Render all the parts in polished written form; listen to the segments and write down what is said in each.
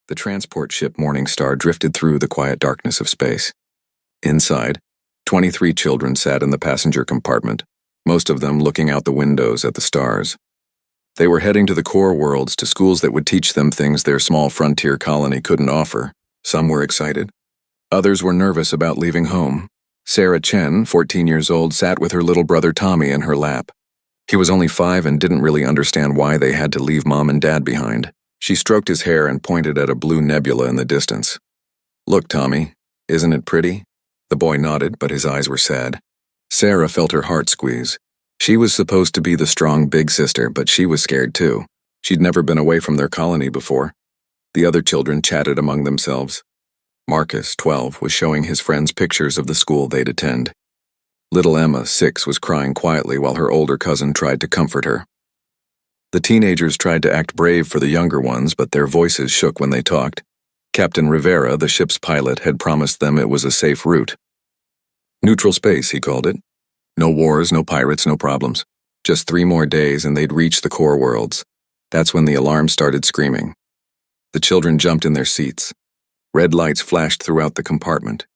The transport ship Morning Star drifted through the quiet darkness of space. Inside, 23 children sat in the passenger compartment, most of them looking out the windows at the stars. They were heading to the core worlds, to schools that would teach them things their small frontier colony couldn't offer. Some were excited. Others were nervous about leaving home. Sarah Chen, 14 years old, sat with her little brother Tommy in her lap. He was only 5 and didn't really understand why they had to leave Mom and Dad behind. She stroked his hair and pointed at a blue nebula in the distance. "Look, Tommy, isn't it pretty?" The boy nodded, but his eyes were sad. Sarah felt her heart squeeze. She was supposed to be the strong big sister, but she was scared too. She'd never been away from their colony before. The other children chatted among themselves. Marcus, 12, was showing his friends pictures of the school they'd attend. Little Emma, 6, was crying quietly while her older cousin tried to comfort her. The teenagers tried to act brave for the younger ones, but their voices shook when they talked. Captain Rivera, the ship's pilot, had promised them it was a safe route. Neutral space, he called it. No wars, no pirates, no problems. Just 3 more days and they'd reach the core worlds. That's when the alarm started screaming. The children jumped in their seats. Red lights flashed throughout the compartment.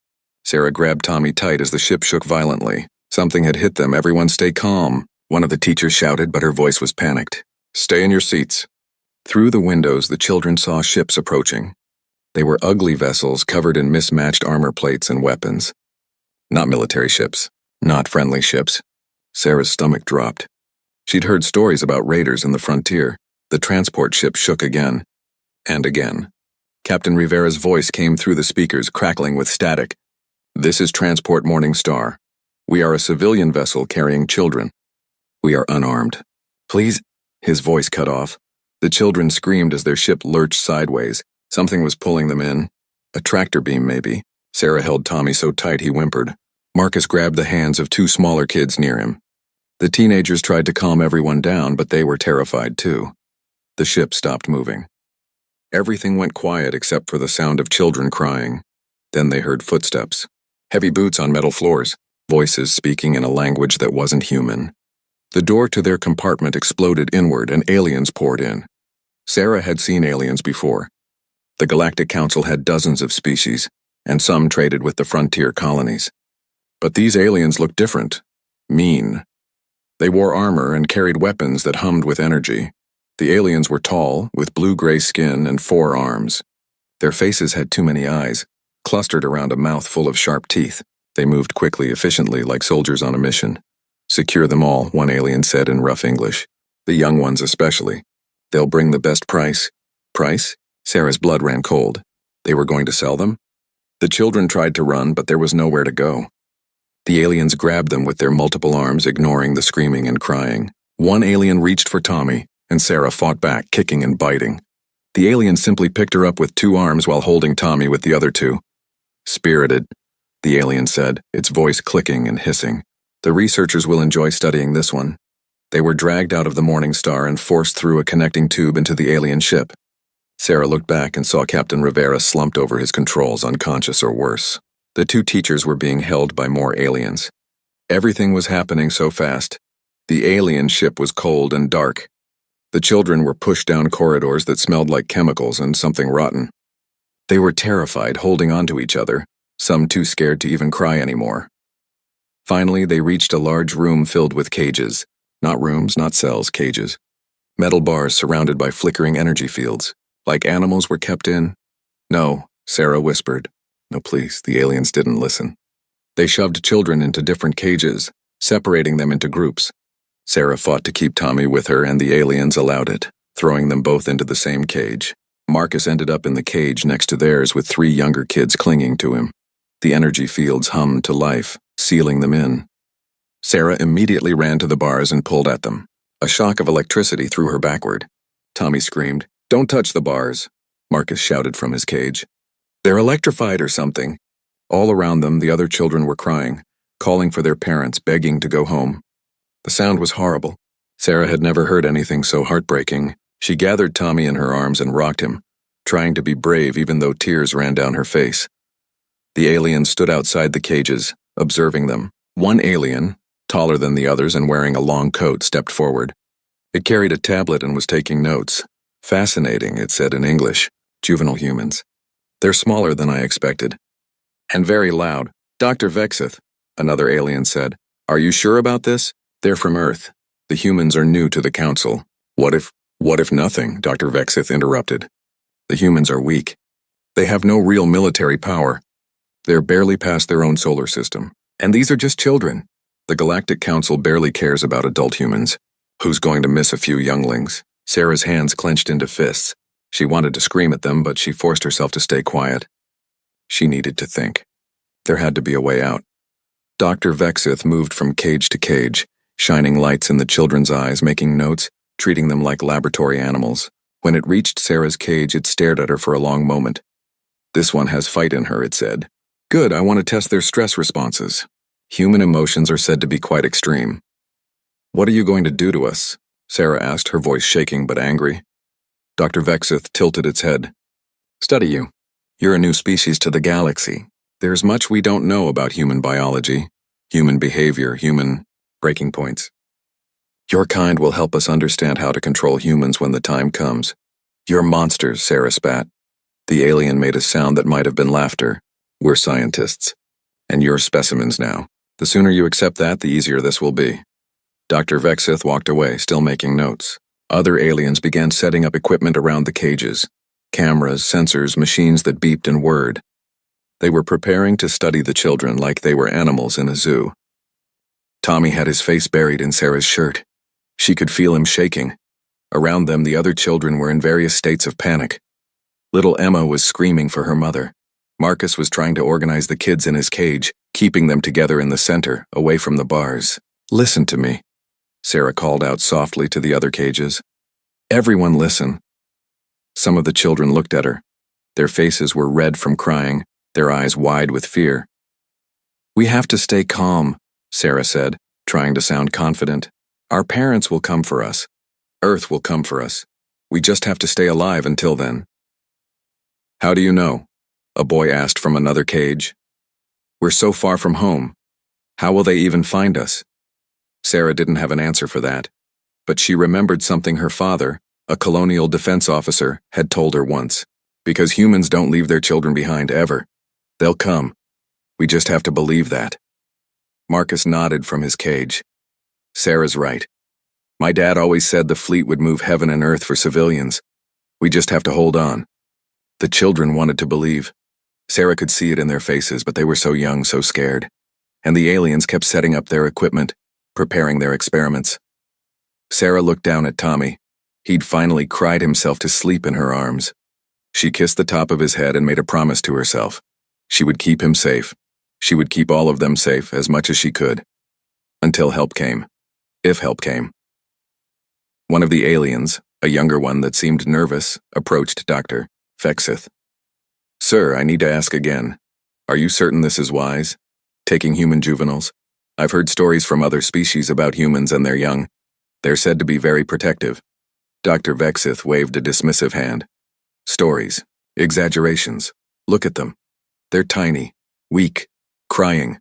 Sarah grabbed Tommy tight as the ship shook violently. Something had hit them. "Everyone stay calm," one of the teachers shouted, but her voice was panicked. "Stay in your seats." Through the windows, the children saw ships approaching. They were ugly vessels covered in mismatched armor plates and weapons. Not military ships. Not friendly ships. Sarah's stomach dropped. She'd heard stories about raiders in the frontier. The transport ship shook again. And again. Captain Rivera's voice came through the speakers, crackling with static. "This is Transport Morning Star. We are a civilian vessel carrying children. We are unarmed. Please—" His voice cut off. The children screamed as their ship lurched sideways. Something was pulling them in. A tractor beam, maybe. Sarah held Tommy so tight he whimpered. Marcus grabbed the hands of 2 smaller kids near him. The teenagers tried to calm everyone down, but they were terrified too. The ship stopped moving. Everything went quiet except for the sound of children crying. Then they heard footsteps. Heavy boots on metal floors. Voices speaking in a language that wasn't human. The door to their compartment exploded inward and aliens poured in. Sarah had seen aliens before. The Galactic Council had dozens of species, and some traded with the frontier colonies. But these aliens looked different. Mean. They wore armor and carried weapons that hummed with energy. The aliens were tall, with blue-gray skin and 4 arms. Their faces had too many eyes, clustered around a mouth full of sharp teeth. They moved quickly, efficiently, like soldiers on a mission. "Secure them all," one alien said in rough English. "The young ones especially. They'll bring the best price." Price? Sarah's blood ran cold. They were going to sell them? The children tried to run, but there was nowhere to go. The aliens grabbed them with their multiple arms, ignoring the screaming and crying. One alien reached for Tommy, and Sarah fought back, kicking and biting. The alien simply picked her up with 2 arms while holding Tommy with the other 2. "Spirited," the alien said, its voice clicking and hissing. "The researchers will enjoy studying this one." They were dragged out of the Morning Star and forced through a connecting tube into the alien ship. Sarah looked back and saw Captain Rivera slumped over his controls, unconscious or worse. The 2 teachers were being held by more aliens. Everything was happening so fast. The alien ship was cold and dark. The children were pushed down corridors that smelled like chemicals and something rotten. They were terrified, holding onto each other, some too scared to even cry anymore. Finally, they reached a large room filled with cages. Not rooms, not cells, cages. Metal bars surrounded by flickering energy fields. Like animals were kept in? "No," Sarah whispered. "No, please." The aliens didn't listen. They shoved children into different cages, separating them into groups. Sarah fought to keep Tommy with her, and the aliens allowed it, throwing them both into the same cage. Marcus ended up in the cage next to theirs with 3 younger kids clinging to him. The energy fields hummed to life, sealing them in. Sarah immediately ran to the bars and pulled at them. A shock of electricity threw her backward. Tommy screamed, "Don't touch the bars," Marcus shouted from his cage. "They're electrified or something." All around them, the other children were crying, calling for their parents, begging to go home. The sound was horrible. Sarah had never heard anything so heartbreaking. She gathered Tommy in her arms and rocked him, trying to be brave even though tears ran down her face. The aliens stood outside the cages, observing them. One alien, taller than the others and wearing a long coat, stepped forward. It carried a tablet and was taking notes. "Fascinating," it said in English. Juvenile humans. They're smaller than I expected. And very loud. Dr. Vexith, another alien said. Are you sure about this? They're from Earth. The humans are new to the Council. What if nothing? Dr. Vexith interrupted. The humans are weak. They have no real military power. They're barely past their own solar system. And these are just children. The Galactic Council barely cares about adult humans. Who's going to miss a few younglings? Sarah's hands clenched into fists. She wanted to scream at them, but she forced herself to stay quiet. She needed to think. There had to be a way out. Dr. Vexith moved from cage to cage, shining lights in the children's eyes, making notes, treating them like laboratory animals. When it reached Sarah's cage, it stared at her for a long moment. This one has fight in her, it said. Good, I want to test their stress responses. Human emotions are said to be quite extreme. What are you going to do to us? Sarah asked, her voice shaking but angry. Dr. Vexith tilted its head. Study you. You're a new species to the galaxy. There's much we don't know about human biology, human behavior, human breaking points. Your kind will help us understand how to control humans when the time comes. You're monsters, Sarah spat. The alien made a sound that might have been laughter. We're scientists. And you're specimens now. The sooner you accept that, the easier this will be. Dr. Vexith walked away, still making notes. Other aliens began setting up equipment around the cages. Cameras, sensors, machines that beeped and whirred. They were preparing to study the children like they were animals in a zoo. Tommy had his face buried in Sarah's shirt. She could feel him shaking. Around them, the other children were in various states of panic. Little Emma was screaming for her mother. Marcus was trying to organize the kids in his cage, keeping them together in the center, away from the bars. Listen to me, Sarah called out softly to the other cages. Everyone listen. Some of the children looked at her. Their faces were red from crying, their eyes wide with fear. We have to stay calm, Sarah said, trying to sound confident. Our parents will come for us. Earth will come for us. We just have to stay alive until then. How do you know? A boy asked from another cage. We're so far from home. How will they even find us? Sarah didn't have an answer for that, but she remembered something her father, a colonial defense officer, had told her once. Because humans don't leave their children behind ever. They'll come. We just have to believe that. Marcus nodded from his cage. Sarah's right. My dad always said the fleet would move heaven and earth for civilians. We just have to hold on. The children wanted to believe. Sarah could see it in their faces, but they were so young, so scared. And the aliens kept setting up their equipment, preparing their experiments. Sarah looked down at Tommy. He'd finally cried himself to sleep in her arms. She kissed the top of his head and made a promise to herself. She would keep him safe. She would keep all of them safe as much as she could. Until help came. If help came. One of the aliens, a younger one that seemed nervous, approached Dr. Vexith. Sir, I need to ask again. Are you certain this is wise? Taking human juveniles? I've heard stories from other species about humans and their young. They're said to be very protective. Dr. Vexith waved a dismissive hand. Stories. Exaggerations. Look at them. They're tiny, weak, crying.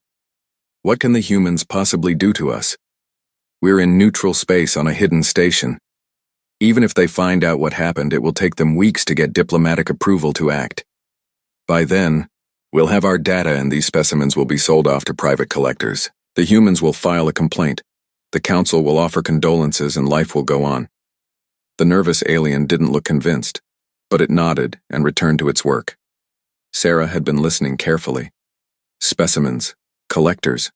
What can the humans possibly do to us? We're in neutral space on a hidden station. Even if they find out what happened, it will take them weeks to get diplomatic approval to act. By then, we'll have our data and these specimens will be sold off to private collectors. The humans will file a complaint. The council will offer condolences and life will go on. The nervous alien didn't look convinced, but it nodded and returned to its work. Sarah had been listening carefully. Specimens, collectors.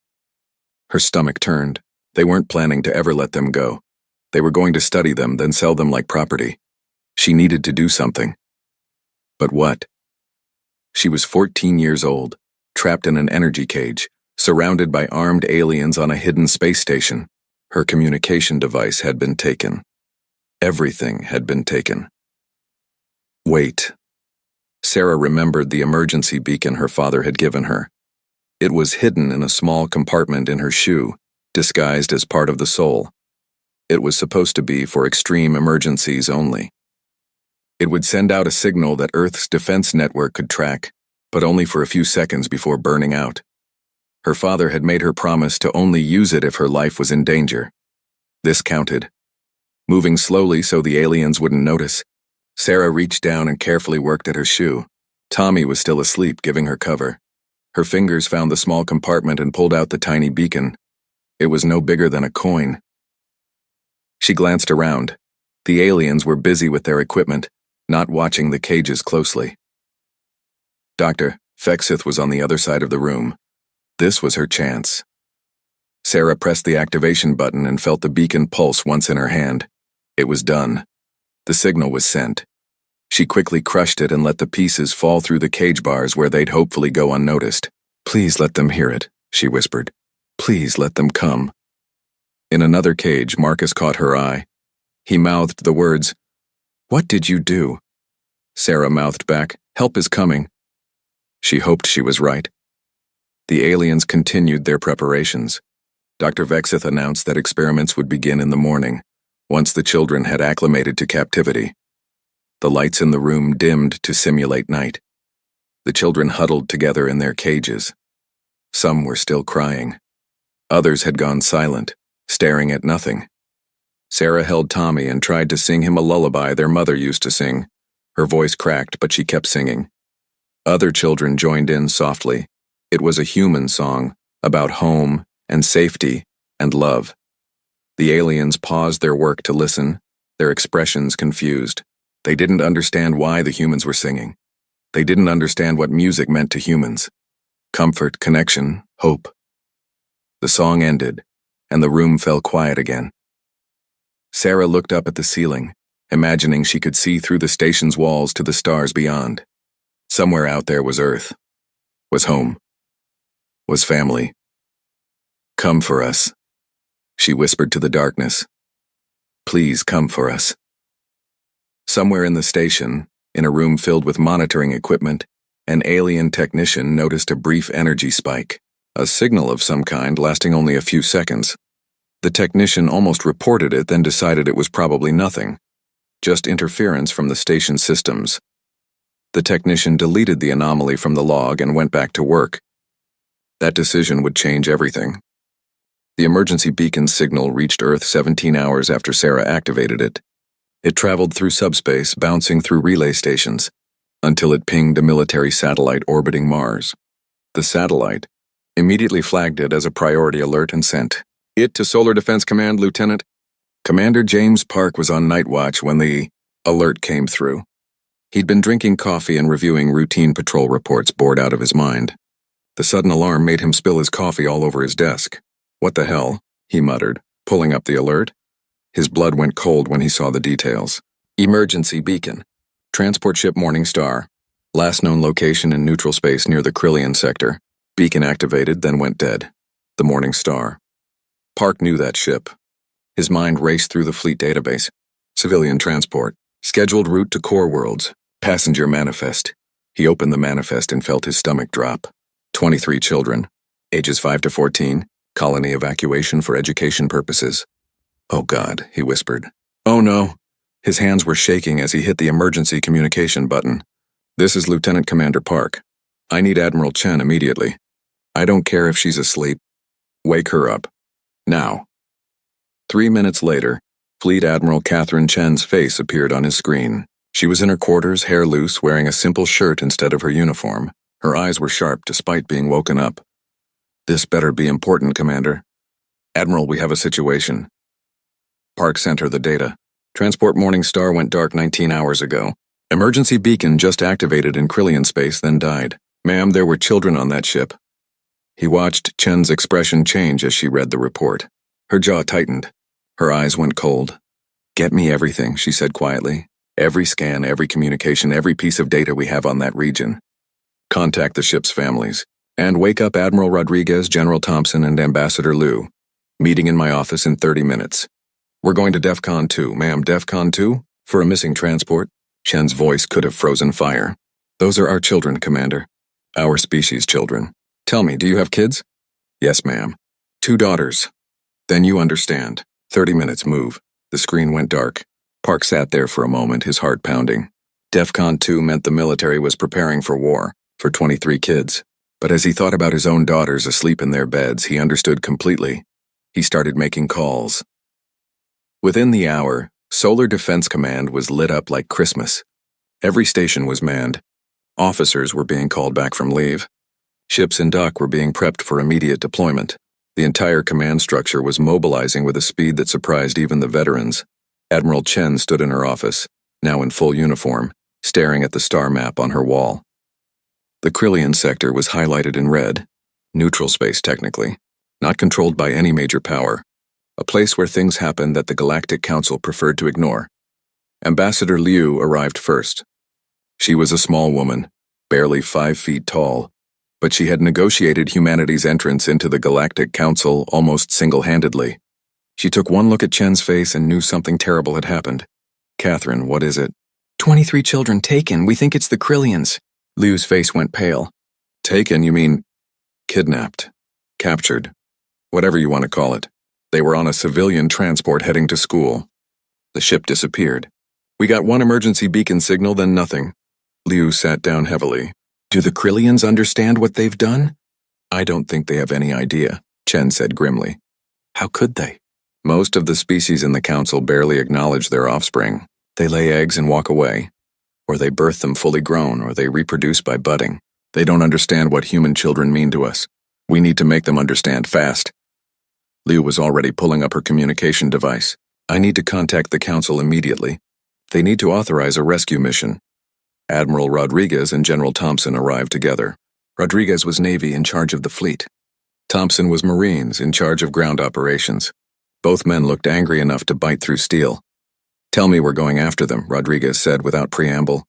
Her stomach turned. They weren't planning to ever let them go. They were going to study them, then sell them like property. She needed to do something. But what? She was 14 years old, trapped in an energy cage, surrounded by armed aliens on a hidden space station. Her communication device had been taken. Everything had been taken. Wait. Sarah remembered the emergency beacon her father had given her. It was hidden in a small compartment in her shoe, disguised as part of the soul. It was supposed to be for extreme emergencies only. It would send out a signal that Earth's defense network could track, but only for a few seconds before burning out. Her father had made her promise to only use it if her life was in danger. This counted. Moving slowly so the aliens wouldn't notice, Sarah reached down and carefully worked at her shoe. Tommy was still asleep, giving her cover. Her fingers found the small compartment and pulled out the tiny beacon. It was no bigger than a coin. She glanced around. The aliens were busy with their equipment, not watching the cages closely. Dr. Fexith was on the other side of the room. This was her chance. Sarah pressed the activation button and felt the beacon pulse once in her hand. It was done. The signal was sent. She quickly crushed it and let the pieces fall through the cage bars where they'd hopefully go unnoticed. "Please let them hear it," she whispered. "Please let them come." In another cage, Marcus caught her eye. He mouthed the words, "What did you do?" Sarah mouthed back, "Help is coming." She hoped she was right. The aliens continued their preparations. Dr. Vexith announced that experiments would begin in the morning, once the children had acclimated to captivity. The lights in the room dimmed to simulate night. The children huddled together in their cages. Some were still crying. Others had gone silent, staring at nothing. Sarah held Tommy and tried to sing him a lullaby their mother used to sing. Her voice cracked, but she kept singing. Other children joined in softly. It was a human song, about home and safety and love. The aliens paused their work to listen, their expressions confused. They didn't understand why the humans were singing. They didn't understand what music meant to humans. Comfort, connection, hope. The song ended, and the room fell quiet again. Sarah looked up at the ceiling, imagining she could see through the station's walls to the stars beyond. Somewhere out there was Earth, was home, was family. "Come for us," she whispered to the darkness. "Please come for us." Somewhere in the station, in a room filled with monitoring equipment, an alien technician noticed a brief energy spike, a signal of some kind lasting only a few seconds. The technician almost reported it, then decided it was probably nothing, just interference from the station systems. The technician deleted the anomaly from the log and went back to work. That decision would change everything. The emergency beacon signal reached Earth 17 hours after Sarah activated it. It traveled through subspace, bouncing through relay stations, until it pinged a military satellite orbiting Mars. The satellite immediately flagged it as a priority alert and sent it to Solar Defense Command, Lieutenant. Commander James Park was on night watch when the alert came through. He'd been drinking coffee and reviewing routine patrol reports, bored out of his mind. The sudden alarm made him spill his coffee all over his desk. "What the hell?" he muttered, pulling up the alert. His blood went cold when he saw the details. Emergency beacon. Transport ship Morning Star. Last known location in neutral space near the Krillian sector. Beacon activated, then went dead. The Morning Star. Park knew that ship. His mind raced through the fleet database. Civilian transport. Scheduled route to core worlds. Passenger manifest. He opened the manifest and felt his stomach drop. 23 children. Ages 5 to 14. Colony evacuation for education purposes. "Oh God," he whispered. "Oh no." His hands were shaking as he hit the emergency communication button. "This is Lieutenant Commander Park. I need Admiral Chen immediately. I don't care if she's asleep. Wake her up. Now." 3 minutes later, Fleet Admiral Catherine Chen's face appeared on his screen. She was in her quarters, hair loose, wearing a simple shirt instead of her uniform. Her eyes were sharp despite being woken up. "This better be important, Commander." "Admiral, we have a situation." Park sent her the data. Transport Morning Star went dark 19 hours ago. Emergency beacon just activated in Krillian space, then died. "Ma'am, there were children on that ship." He watched Chen's expression change as she read the report. Her jaw tightened. Her eyes went cold. "Get me everything," she said quietly. "Every scan, every communication, every piece of data we have on that region. Contact the ship's families. And wake up Admiral Rodriguez, General Thompson, and Ambassador Liu. Meeting in my office in 30 minutes. We're going to DEFCON 2. Ma'am, DEFCON 2? For a missing transport?" Chen's voice could have frozen fire. "Those are our children, Commander. Our species' children. Tell me, do you have kids?" "Yes, ma'am. 2 daughters." "Then you understand. 30 minutes, move." The screen went dark. Park sat there for a moment, his heart pounding. DEFCON 2 meant the military was preparing for war, for 23 kids. But as he thought about his own daughters asleep in their beds, he understood completely. He started making calls. Within the hour, Solar Defense Command was lit up like Christmas. Every station was manned. Officers were being called back from leave. Ships in dock were being prepped for immediate deployment. The entire command structure was mobilizing with a speed that surprised even the veterans. Admiral Chen stood in her office, now in full uniform, staring at the star map on her wall. The Krillian sector was highlighted in red. Neutral space, technically. Not controlled by any major power. A place where things happened that the Galactic Council preferred to ignore. Ambassador Liu arrived first. She was a small woman, barely 5 feet tall, but she had negotiated humanity's entrance into the Galactic Council almost single-handedly. She took one look at Chen's face and knew something terrible had happened. "Catherine, what is it?" 23 children taken. We think it's the Krillians." Liu's face went pale. "Taken, you mean kidnapped, captured, whatever you want to call it. They were on a civilian transport heading to school. The ship disappeared. We got one emergency beacon signal, then nothing." Liu sat down heavily. "Do the Krillians understand what they've done?" "I don't think they have any idea," Chen said grimly. "How could they?" "Most of the species in the council barely acknowledge their offspring. They lay eggs and walk away. Or they birth them fully grown, or they reproduce by budding. They don't understand what human children mean to us. We need to make them understand fast." Liu was already pulling up her communication device. "I need to contact the council immediately. They need to authorize a rescue mission." Admiral Rodriguez and General Thompson arrived together. Rodriguez was Navy in charge of the fleet. Thompson was Marines in charge of ground operations. Both men looked angry enough to bite through steel. "Tell me we're going after them," Rodriguez said without preamble.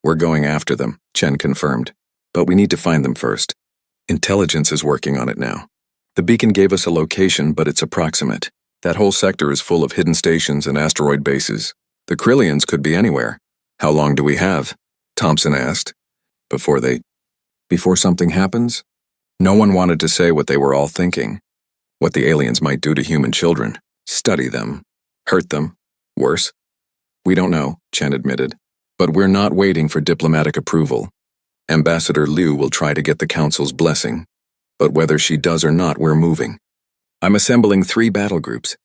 "We're going after them," Chen confirmed. "But we need to find them first. Intelligence is working on it now. The beacon gave us a location, but it's approximate. That whole sector is full of hidden stations and asteroid bases. The Krillians could be anywhere. How long do we have?" Thompson asked. Before something happens?" No one wanted to say what they were all thinking. What the aliens might do to human children. Study them. Hurt them. Worse. "We don't know," Chen admitted. "But we're not waiting for diplomatic approval. Ambassador Liu will try to get the council's blessing. But whether she does or not, we're moving. I'm assembling 3 battle groups.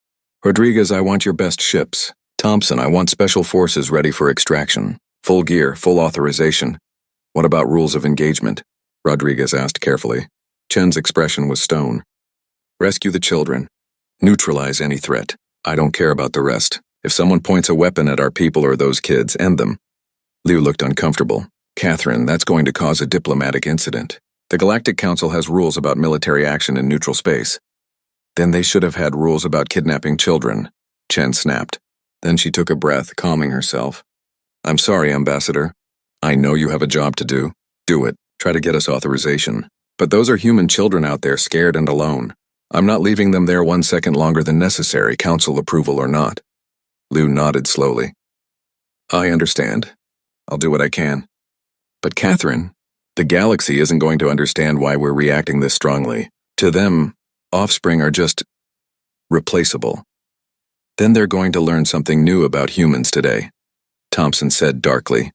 Rodriguez, I want your best ships. Thompson, I want special forces ready for extraction. Full gear, full authorization. What about rules of engagement?" Rodriguez asked carefully. Chen's expression was stone. "Rescue the children. Neutralize any threat. I don't care about the rest. If someone points a weapon at our people or those kids, end them." Liu looked uncomfortable. "Catherine, that's going to cause a diplomatic incident. The Galactic Council has rules about military action in neutral space." "Then they should have had rules about kidnapping children," Chen snapped. Then she took a breath, calming herself. "I'm sorry, Ambassador. I know you have a job to do. Do it. Try to get us authorization. But those are human children out there scared and alone. I'm not leaving them there 1 second longer than necessary, council approval or not." Liu nodded slowly. "I understand. I'll do what I can. But Catherine, the galaxy isn't going to understand why we're reacting this strongly. To them, offspring are just replaceable. Then they're going to learn something new about humans today," Thompson said darkly.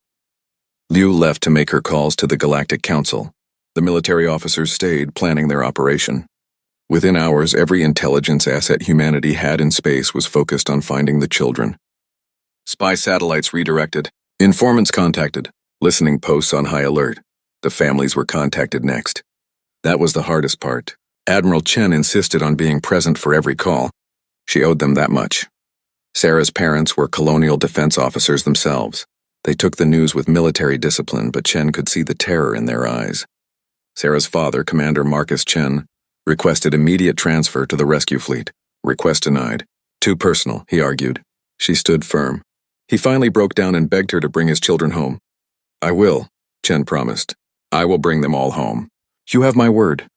Liu left to make her calls to the Galactic Council. The military officers stayed, planning their operation. Within hours, every intelligence asset humanity had in space was focused on finding the children. Spy satellites redirected. Informants contacted. Listening posts on high alert. The families were contacted next. That was the hardest part. Admiral Chen insisted on being present for every call. She owed them that much. Sarah's parents were colonial defense officers themselves. They took the news with military discipline, but Chen could see the terror in their eyes. Sarah's father, Commander Marcus Chen, requested immediate transfer to the rescue fleet. Request denied. Too personal, he argued. She stood firm. He finally broke down and begged her to bring his children home. "I will," Chen promised. "I will bring them all home. You have my word."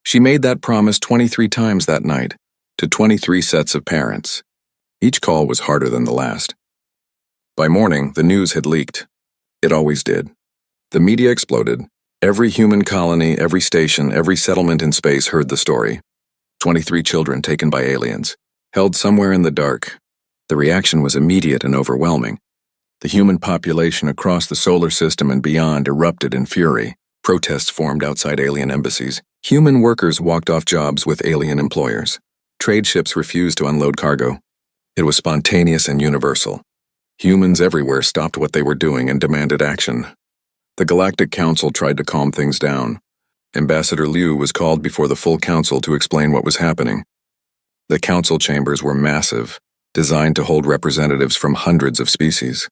She made that promise 23 times that night, to 23 sets of parents. Each call was harder than the last. By morning, the news had leaked. It always did. The media exploded. Every human colony, every station, every settlement in space heard the story. 23 children taken by aliens, held somewhere in the dark. The reaction was immediate and overwhelming. The human population across the solar system and beyond erupted in fury. Protests formed outside alien embassies. Human workers walked off jobs with alien employers. Trade ships refused to unload cargo. It was spontaneous and universal. Humans everywhere stopped what they were doing and demanded action. The Galactic Council tried to calm things down. Ambassador Liu was called before the full council to explain what was happening. The council chambers were massive, designed to hold representatives from hundreds of species.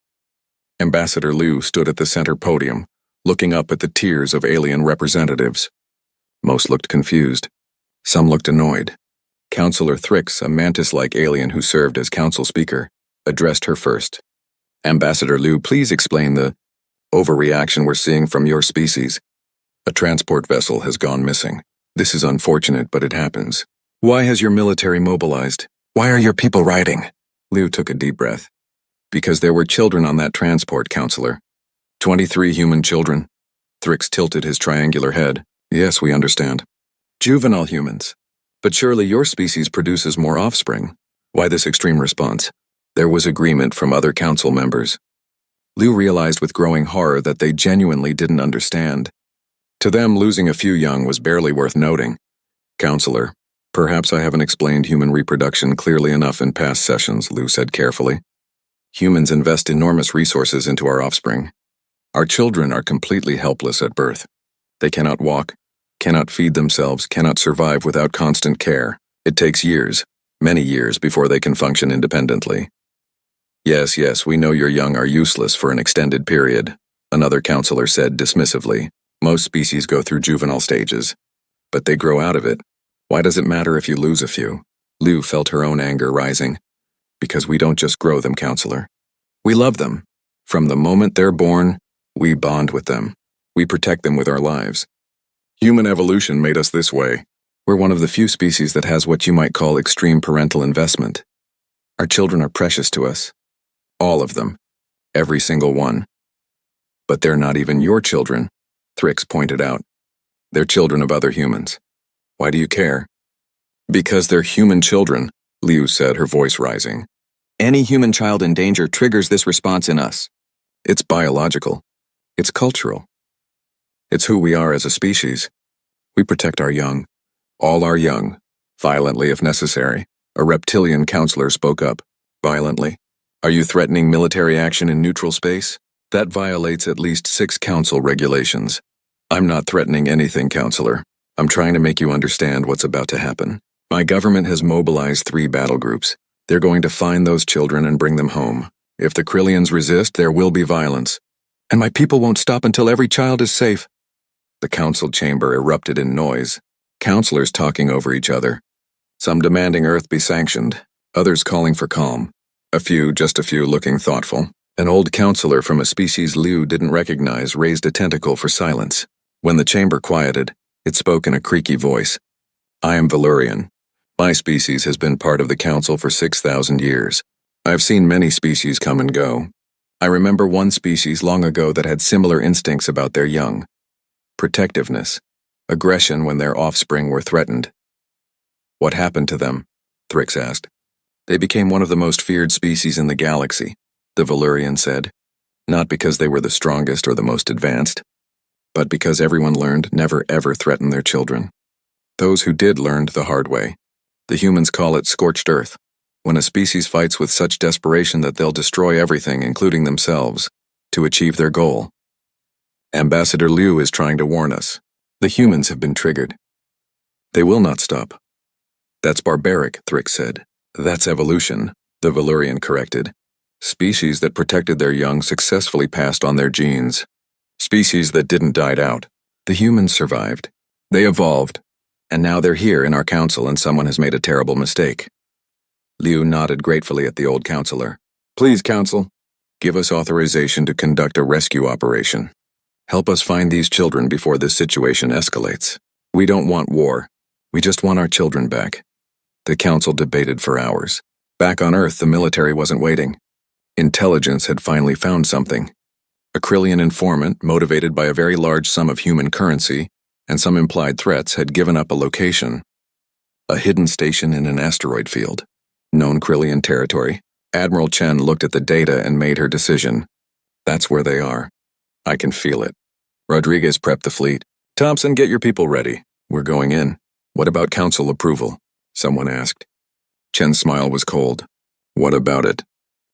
Ambassador Liu stood at the center podium, looking up at the tiers of alien representatives. Most looked confused. Some looked annoyed. Councillor Thrix, a mantis-like alien who served as council speaker, addressed her first. Ambassador Liu, please explain the overreaction we're seeing from your species. A transport vessel has gone missing. This is unfortunate, but it happens. Why has your military mobilized? Why are your people rioting? Liu took a deep breath. Because there were children on that transport, Counselor. 23 human children. Thrix tilted his triangular head. Yes, we understand. Juvenile humans. But surely your species produces more offspring. Why this extreme response? There was agreement from other council members. Liu realized with growing horror that they genuinely didn't understand. To them, losing a few young was barely worth noting. Counselor, perhaps I haven't explained human reproduction clearly enough in past sessions, Liu said carefully. Humans invest enormous resources into our offspring. Our children are completely helpless at birth. They cannot walk, cannot feed themselves, cannot survive without constant care. It takes years, many years, before they can function independently. Yes, we know your young are useless for an extended period, another counselor said dismissively. Most species go through juvenile stages. But they grow out of it. Why does it matter if you lose a few? Liu felt her own anger rising. Because we don't just grow them, Counselor. We love them. From the moment they're born, we bond with them. We protect them with our lives. Human evolution made us this way. We're one of the few species that has what you might call extreme parental investment. Our children are precious to us. All of them. Every single one. But they're not even your children, Thrix pointed out. They're children of other humans. Why do you care? Because they're human children, Liu said, her voice rising. Any human child in danger triggers this response in us. It's biological. It's cultural. It's who we are as a species. We protect our young. All our young. Violently if necessary. A reptilian counselor spoke up. Violently. Are you threatening military action in neutral space? That violates at least 6 council regulations. I'm not threatening anything, Counselor. I'm trying to make you understand what's about to happen. My government has mobilized 3 battle groups. They're going to find those children and bring them home. If the Krillians resist, there will be violence. And my people won't stop until every child is safe. The council chamber erupted in noise. Counselors talking over each other. Some demanding Earth be sanctioned. Others calling for calm. Just a few looking thoughtful. An old counselor from a species Liu didn't recognize raised a tentacle for silence. When the chamber quieted, it spoke in a creaky voice. I am Valurian. My species has been part of the council for 6,000 years. I've seen many species come and go. I remember one species long ago that had similar instincts about their young. Protectiveness. Aggression when their offspring were threatened. What happened to them? Thrix asked. They became one of the most feared species in the galaxy, the Valurian said. Not because they were the strongest or the most advanced, but because everyone learned never ever threaten their children. Those who did learned the hard way. The humans call it scorched earth, when a species fights with such desperation that they'll destroy everything, including themselves, to achieve their goal. Ambassador Liu is trying to warn us. The humans have been triggered. They will not stop. That's barbaric, Thrix said. That's evolution, the Valurian corrected. Species that protected their young successfully passed on their genes. Species that didn't die out. The humans survived. They evolved. And now they're here in our council and someone has made a terrible mistake. Liu nodded gratefully at the old counselor. Please, council, give us authorization to conduct a rescue operation. Help us find these children before this situation escalates. We don't want war. We just want our children back. The council debated for hours. Back on Earth, the military wasn't waiting. Intelligence had finally found something. A Krillian informant, motivated by a very large sum of human currency and some implied threats, had given up a location. A hidden station in an asteroid field. Known Krillian territory. Admiral Chen looked at the data and made her decision. That's where they are. I can feel it. Rodriguez prepped the fleet. Thompson, get your people ready. We're going in. What about council approval? Someone asked. Chen's smile was cold. What about it?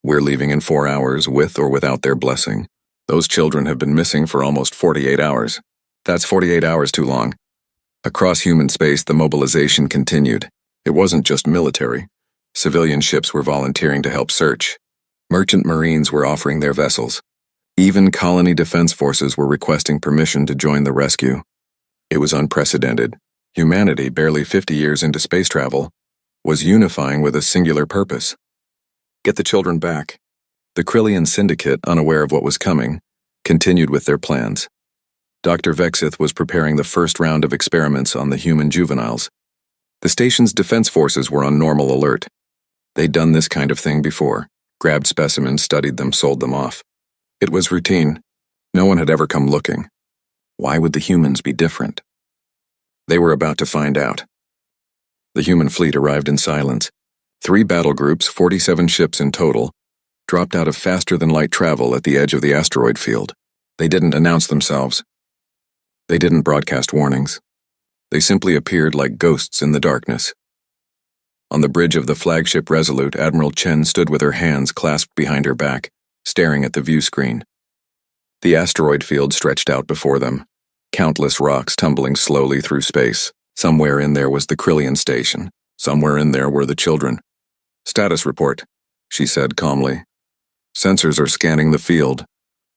We're leaving in 4 hours, with or without their blessing. Those children have been missing for almost 48 hours. That's 48 hours too long. Across human space, the mobilization continued. It wasn't just military. Civilian ships were volunteering to help search. Merchant marines were offering their vessels. Even colony defense forces were requesting permission to join the rescue. It was unprecedented. Humanity, barely 50 years into space travel, was unifying with a singular purpose. Get the children back. The Krillian Syndicate, unaware of what was coming, continued with their plans. Dr. Vexith was preparing the first round of experiments on the human juveniles. The station's defense forces were on normal alert. They'd done this kind of thing before. Grabbed specimens, studied them, sold them off. It was routine. No one had ever come looking. Why would the humans be different? They were about to find out. The human fleet arrived in silence. 3 battle groups, 47 ships in total, dropped out of faster-than-light travel at the edge of the asteroid field. They didn't announce themselves. They didn't broadcast warnings. They simply appeared like ghosts in the darkness. On the bridge of the flagship Resolute, Admiral Chen stood with her hands clasped behind her back, staring at the view screen. The asteroid field stretched out before them, countless rocks tumbling slowly through space. Somewhere in there was the Krillian station. Somewhere in there were the children. "Status report," she said calmly. "Sensors are scanning the field,"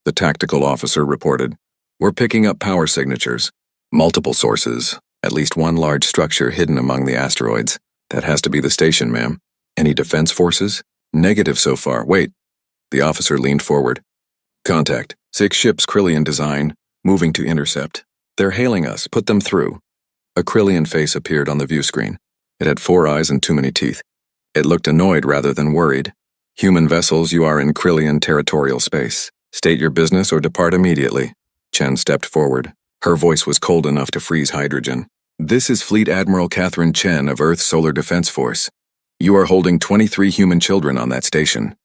the tactical officer reported. "We're picking up power signatures. Multiple sources. At least one large structure hidden among the asteroids. That has to be the station, ma'am. Any defense forces? Negative so far. Wait." The officer leaned forward. "Contact. 6 ships Krillian design, moving to intercept. They're hailing us. Put them through." A Krillian face appeared on the view screen. It had 4 eyes and too many teeth. It looked annoyed rather than worried. "Human vessels, you are in Krillian territorial space. State your business or depart immediately." Chen stepped forward. Her voice was cold enough to freeze hydrogen. "This is Fleet Admiral Catherine Chen of Earth's Solar Defense Force. You are holding 23 human children on that station.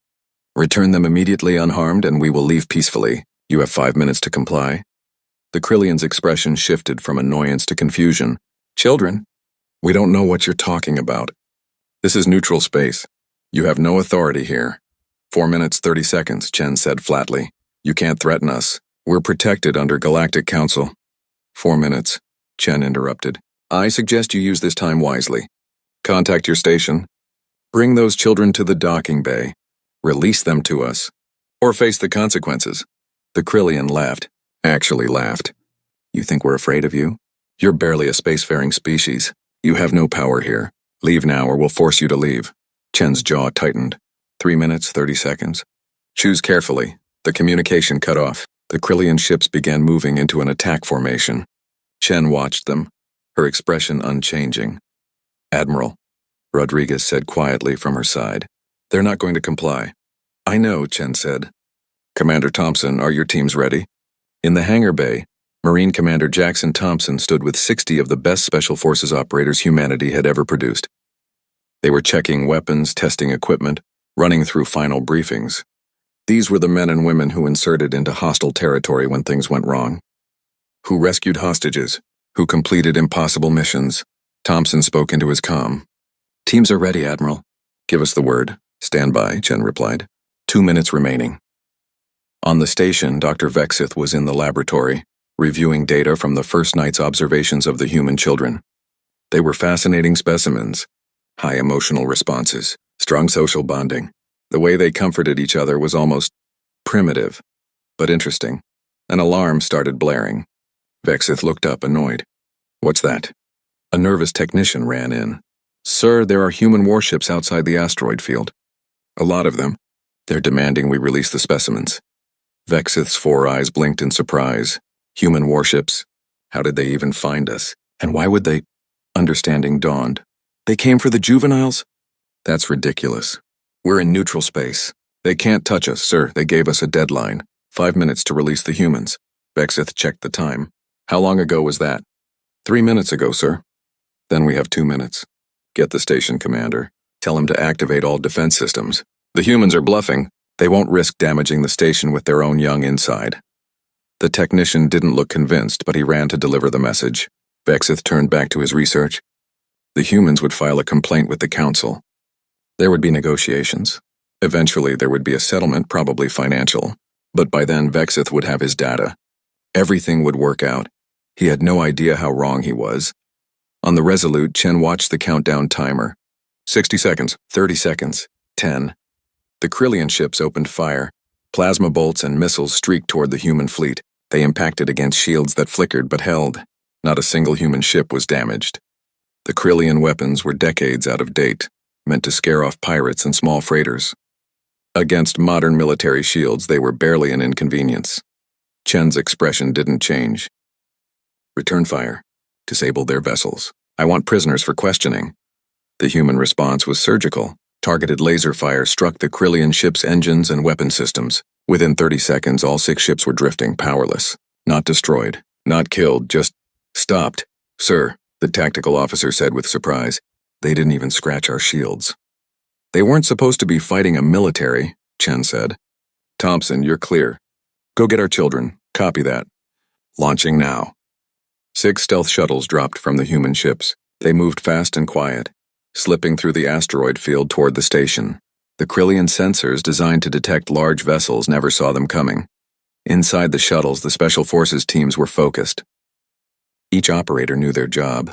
Return them immediately unharmed and we will leave peacefully. You have 5 minutes to comply." The Krillian's expression shifted from annoyance to confusion. "Children? We don't know what you're talking about. This is neutral space. You have no authority here." 4 minutes, 30 seconds, Chen said flatly. "You can't threaten us. We're protected under Galactic Council." 4 minutes, Chen interrupted. "I suggest you use this time wisely. Contact your station. Bring those children to the docking bay. Release them to us. Or face the consequences." The Krillian laughed. Actually laughed. "You think we're afraid of you? You're barely a spacefaring species. You have no power here. Leave now or we'll force you to leave." Chen's jaw tightened. 3 minutes, 30 seconds. "Choose carefully." The communication cut off. The Krillian ships began moving into an attack formation. Chen watched them, her expression unchanging. "Admiral," Rodriguez said quietly from her side. "They're not going to comply." "I know," Chen said. "Commander Thompson, are your teams ready?" In the hangar bay, Marine Commander Jackson Thompson stood with 60 of the best Special Forces operators humanity had ever produced. They were checking weapons, testing equipment, running through final briefings. These were the men and women who inserted into hostile territory when things went wrong, who rescued hostages, who completed impossible missions. Thompson spoke into his comm. "Teams are ready, Admiral." "Give us the word." "Stand by," Chen replied. 2 minutes remaining. On the station, Dr. Vexith was in the laboratory, reviewing data from the first night's observations of the human children. They were fascinating specimens. High emotional responses, strong social bonding. The way they comforted each other was almost primitive, but interesting. An alarm started blaring. Vexith looked up, annoyed. "What's that?" A nervous technician ran in. "Sir, there are human warships outside the asteroid field. A lot of them. They're demanding we release the specimens." Vexith's 4 eyes blinked in surprise. "Human warships? How did they even find us? And why would they?" Understanding dawned. "They came for the juveniles?" "That's ridiculous. We're in neutral space. They can't touch us, sir. They gave us a deadline. 5 minutes to release the humans." Vexith checked the time. "How long ago was that?" 3 minutes ago, sir." "Then we have 2 minutes. Get the station commander. Tell him to activate all defense systems. The humans are bluffing. They won't risk damaging the station with their own young inside." The technician didn't look convinced, but he ran to deliver the message. Vexith turned back to his research. The humans would file a complaint with the council. There would be negotiations. Eventually, there would be a settlement, probably financial. But by then, Vexith would have his data. Everything would work out. He had no idea how wrong he was. On the Resolute, Chen watched the countdown timer. 60 seconds, 30 seconds, 10. The Krillian ships opened fire. Plasma bolts and missiles streaked toward the human fleet. They impacted against shields that flickered but held. Not a single human ship was damaged. The Krillian weapons were decades out of date, meant to scare off pirates and small freighters. Against modern military shields, they were barely an inconvenience. Chen's expression didn't change. Return fire. Disable their vessels. I want prisoners for questioning. The human response was surgical. Targeted laser fire struck the Krillian ship's engines and weapon systems. Within 30 seconds, all 6 ships were drifting, powerless. Not destroyed. Not killed, just stopped. Sir, the tactical officer said with surprise. They didn't even scratch our shields. They weren't supposed to be fighting a military, Chen said. Thompson, you're clear. Go get our children. Copy that. Launching now. 6 stealth shuttles dropped from the human ships. They moved fast and quiet, slipping through the asteroid field toward the station. The Krillian sensors designed to detect large vessels never saw them coming. Inside the shuttles, the Special Forces teams were focused. Each operator knew their job.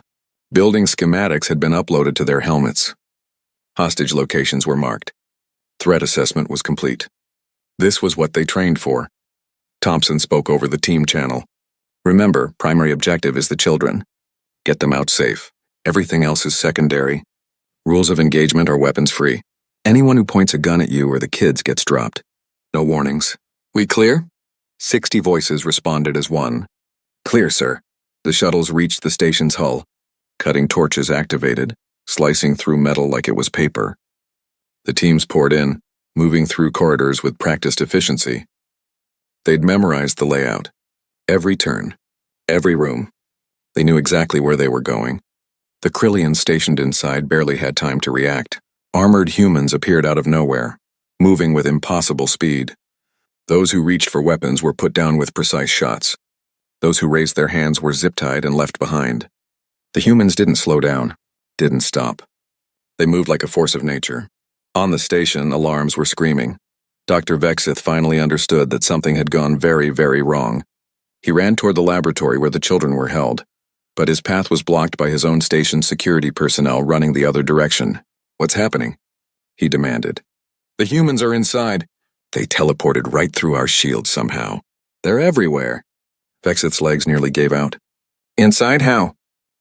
Building schematics had been uploaded to their helmets. Hostage locations were marked. Threat assessment was complete. This was what they trained for. Thompson spoke over the team channel. Remember, primary objective is the children. Get them out safe. Everything else is secondary. Rules of engagement are weapons-free. Anyone who points a gun at you or the kids gets dropped. No warnings. We clear? 60 voices responded as one. Clear, sir. The shuttles reached the station's hull. Cutting torches activated, slicing through metal like it was paper. The teams poured in, moving through corridors with practiced efficiency. They'd memorized the layout. Every turn. Every room. They knew exactly where they were going. The Krillians stationed inside barely had time to react. Armored humans appeared out of nowhere, moving with impossible speed. Those who reached for weapons were put down with precise shots. Those who raised their hands were zip-tied and left behind. The humans didn't slow down, didn't stop. They moved like a force of nature. On the station, alarms were screaming. Dr. Vexith finally understood that something had gone very, very wrong. He ran toward the laboratory where the children were held, but his path was blocked by his own station's security personnel running the other direction. What's happening? He demanded. The humans are inside. They teleported right through our shields somehow. They're everywhere. Vexith's legs nearly gave out. Inside how?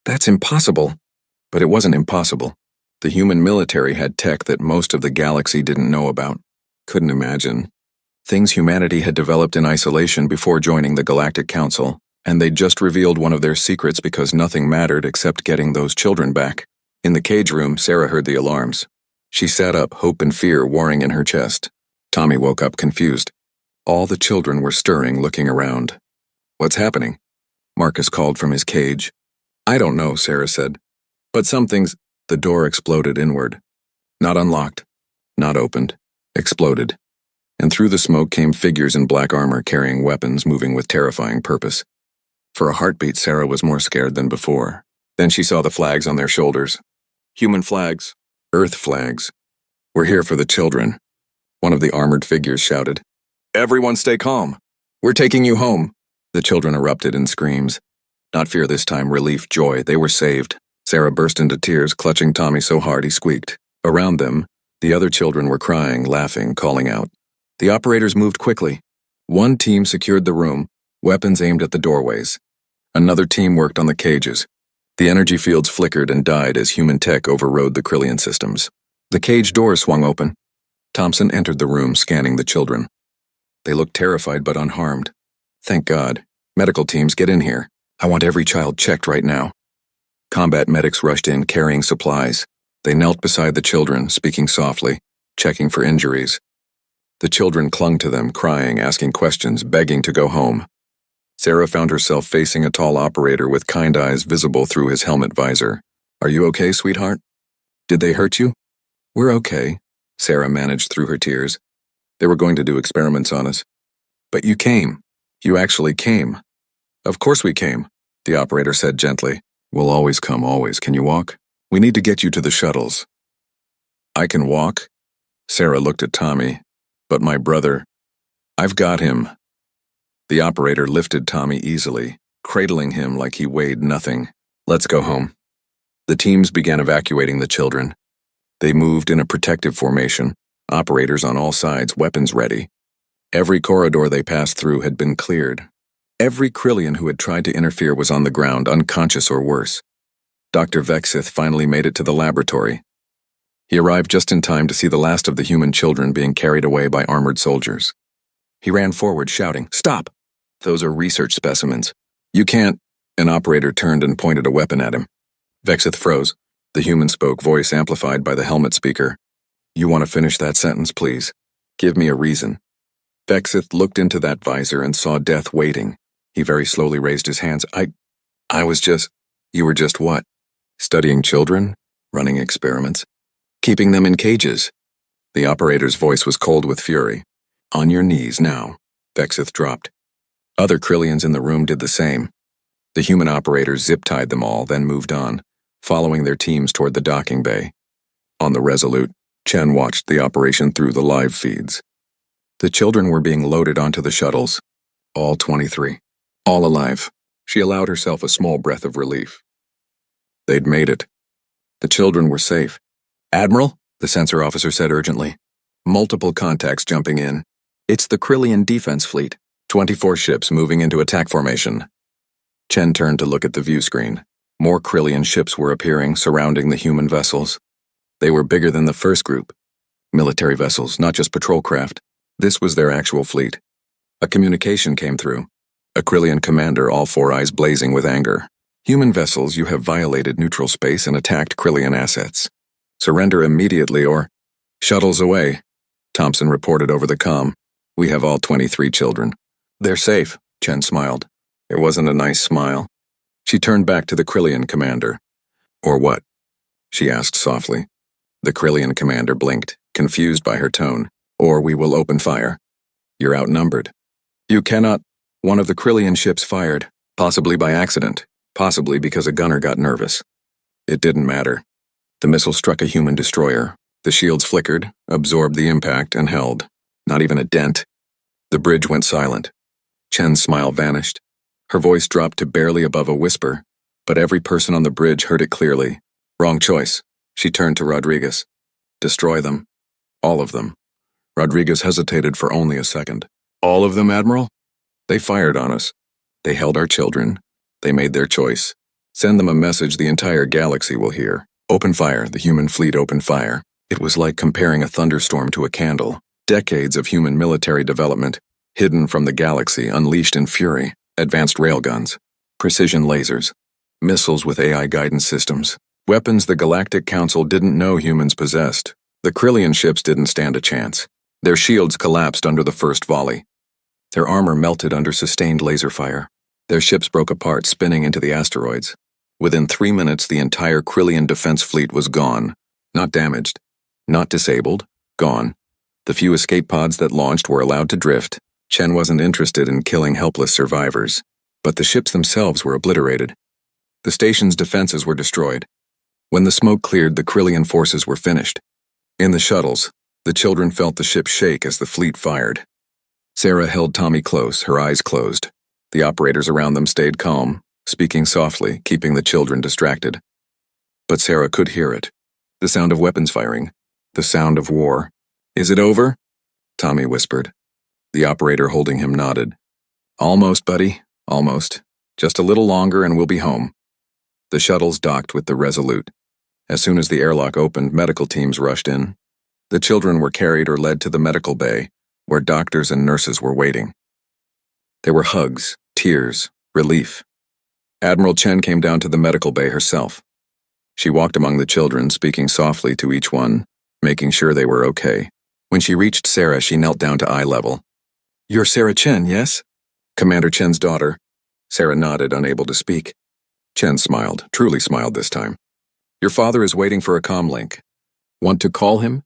That's impossible. But it wasn't impossible. The human military had tech that most of the galaxy didn't know about. Couldn't imagine. Things humanity had developed in isolation before joining the Galactic Council, and they'd just revealed one of their secrets because nothing mattered except getting those children back. In the cage room, Sarah heard the alarms. She sat up, hope and fear warring in her chest. Tommy woke up confused. All the children were stirring, looking around. What's happening? Marcus called from his cage. I don't know, Sarah said. But something's... The door exploded inward. Not unlocked. Not opened. Exploded. And through the smoke came figures in black armor carrying weapons moving with terrifying purpose. For a heartbeat, Sarah was more scared than before. Then she saw the flags on their shoulders. Human flags. Earth flags. We're here for the children. One of the armored figures shouted. Everyone stay calm. We're taking you home. The children erupted in screams. Not fear this time, relief, joy. They were saved. Sarah burst into tears, clutching Tommy so hard he squeaked. Around them, the other children were crying, laughing, calling out. The operators moved quickly. One team secured the room, weapons aimed at the doorways. Another team worked on the cages. The energy fields flickered and died as human tech overrode the Krillian systems. The cage doors swung open. Thompson entered the room, scanning the children. They looked terrified but unharmed. Thank God. Medical teams, get in here. I want every child checked right now. Combat medics rushed in, carrying supplies. They knelt beside the children, speaking softly, checking for injuries. The children clung to them, crying, asking questions, begging to go home. Sarah found herself facing a tall operator with kind eyes visible through his helmet visor. Are you okay, sweetheart? Did they hurt you? We're okay, Sarah managed through her tears. They were going to do experiments on us. But you came. You actually came. Of course we came, the operator said gently. We'll always come, always. Can you walk? We need to get you to the shuttles. I can walk? Sarah looked at Tommy. But my brother. I've got him. The operator lifted Tommy easily, cradling him like he weighed nothing. Let's go home. The teams began evacuating the children. They moved in a protective formation, operators on all sides, weapons ready. Every corridor they passed through had been cleared. Every Krillian who had tried to interfere was on the ground, unconscious or worse. Dr. Vexith finally made it to the laboratory. He arrived just in time to see the last of the human children being carried away by armored soldiers. He ran forward, shouting, "Stop! Those are research specimens. You can't—" An operator turned and pointed a weapon at him. Vexith froze. The human spoke, voice amplified by the helmet speaker. "You want to finish that sentence, please? Give me a reason." Vexith looked into that visor and saw death waiting. He very slowly raised his hands. I was just— You were just what? Studying children? Running experiments? Keeping them in cages?" The operator's voice was cold with fury. "On your knees now." Vexith dropped. Other Krillians in the room did the same. The human operators zip-tied them all, then moved on, following their teams toward the docking bay. On the Resolute, Chen watched the operation through the live feeds. The children were being loaded onto the shuttles. All 23. All alive. She allowed herself a small breath of relief. They'd made it. The children were safe. "Admiral," the sensor officer said urgently. Multiple contacts jumping in. "It's the Krillian defense fleet. 24 ships moving into attack formation." Chen turned to look at the view screen. More Krillian ships were appearing, surrounding the human vessels. They were bigger than the first group. Military vessels, not just patrol craft. This was their actual fleet. A communication came through. A Krillian commander, all four eyes blazing with anger. "Human vessels, you have violated neutral space and attacked Krillian assets. Surrender immediately or—" "Shuttles away," Thompson reported over the comm. "We have all 23 children." "They're safe," Chen smiled. It wasn't a nice smile. She turned back to the Krillian commander. "Or what?" she asked softly. The Krillian commander blinked, confused by her tone. "Or we will open fire. You're outnumbered. You cannot—" One of the Krillian ships fired, possibly by accident, possibly because a gunner got nervous. It didn't matter. The missile struck a human destroyer. The shields flickered, absorbed the impact, and held. Not even a dent. The bridge went silent. Chen's smile vanished. Her voice dropped to barely above a whisper, but every person on the bridge heard it clearly. "Wrong choice." She turned to Rodriguez. "Destroy them. All of them." Rodriguez hesitated for only a second. "All of them, Admiral?" "They fired on us. They held our children. They made their choice. Send them a message the entire galaxy will hear. Open fire." The human fleet opened fire. It was like comparing a thunderstorm to a candle. Decades of human military development, hidden from the galaxy, unleashed in fury. Advanced railguns, precision lasers, missiles with AI guidance systems, weapons the Galactic Council didn't know humans possessed. The Krillian ships didn't stand a chance. Their shields collapsed under the first volley. Their armor melted under sustained laser fire. Their ships broke apart, spinning into the asteroids. Within 3 minutes, the entire Krillian defense fleet was gone. Not damaged. Not disabled. Gone. The few escape pods that launched were allowed to drift. Chen wasn't interested in killing helpless survivors, but the ships themselves were obliterated. The station's defenses were destroyed. When the smoke cleared, the Krillian forces were finished. In the shuttles, the children felt the ship shake as the fleet fired. Sarah held Tommy close, her eyes closed. The operators around them stayed calm, speaking softly, keeping the children distracted. But Sarah could hear it. The sound of weapons firing. The sound of war. "Is it over?" Tommy whispered. The operator holding him nodded. "Almost, buddy. Almost. Just a little longer and we'll be home." The shuttles docked with the Resolute. As soon as the airlock opened, medical teams rushed in. The children were carried or led to the medical bay, where doctors and nurses were waiting. There were hugs, tears, relief. Admiral Chen came down to the medical bay herself. She walked among the children, speaking softly to each one, making sure they were okay. When she reached Sarah, she knelt down to eye level. "You're Sarah Chen, yes?" "Commander Chen's daughter." Sarah nodded, unable to speak. Chen smiled, truly smiled this time. "Your father is waiting for a comm link. Want to call him?"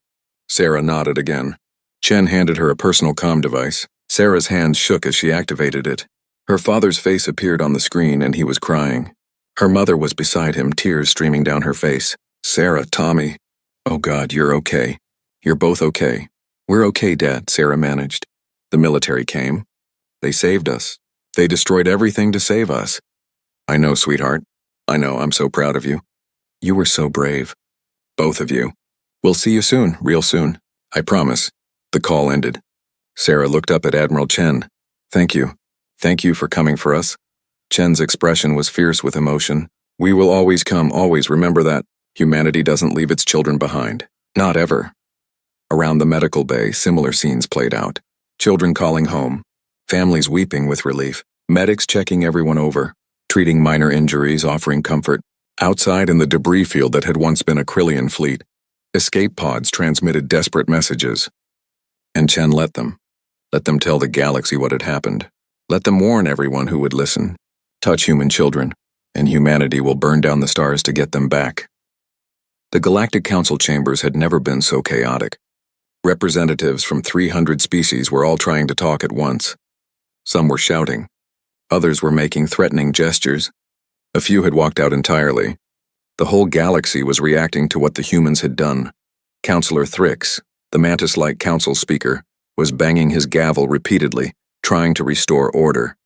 Sarah nodded again. Chen handed her a personal comm device. Sarah's hands shook as she activated it. Her father's face appeared on the screen and he was crying. Her mother was beside him, tears streaming down her face. "Sarah, Tommy. Oh God, you're okay. You're both okay. We're okay, Dad, Sarah managed. The military came. They saved us. They destroyed everything to save us. I know, sweetheart. I know, I'm so proud of you. You were so brave. Both of you. We'll see you soon, real soon. I promise. The call ended. Sarah looked up at Admiral Chen. Thank you. Thank you for coming for us. Chen's expression was fierce with emotion. We will always come, always remember that. Humanity doesn't leave its children behind. Not ever. Around the medical bay, similar scenes played out. Children calling home. Families weeping with relief. Medics checking everyone over. Treating minor injuries, offering comfort. Outside in the debris field that had once been a Krillian fleet, escape pods transmitted desperate messages. And Chen let them. Let them tell the galaxy what had happened. Let them warn everyone who would listen. Touch human children, and humanity will burn down the stars to get them back. The Galactic Council chambers had never been so chaotic. Representatives from 300 species were all trying to talk at once. Some were shouting. Others were making threatening gestures. A few had walked out entirely. The whole galaxy was reacting to what the humans had done. Councillor Thrix, the mantis-like council speaker, was banging his gavel repeatedly, trying to restore order.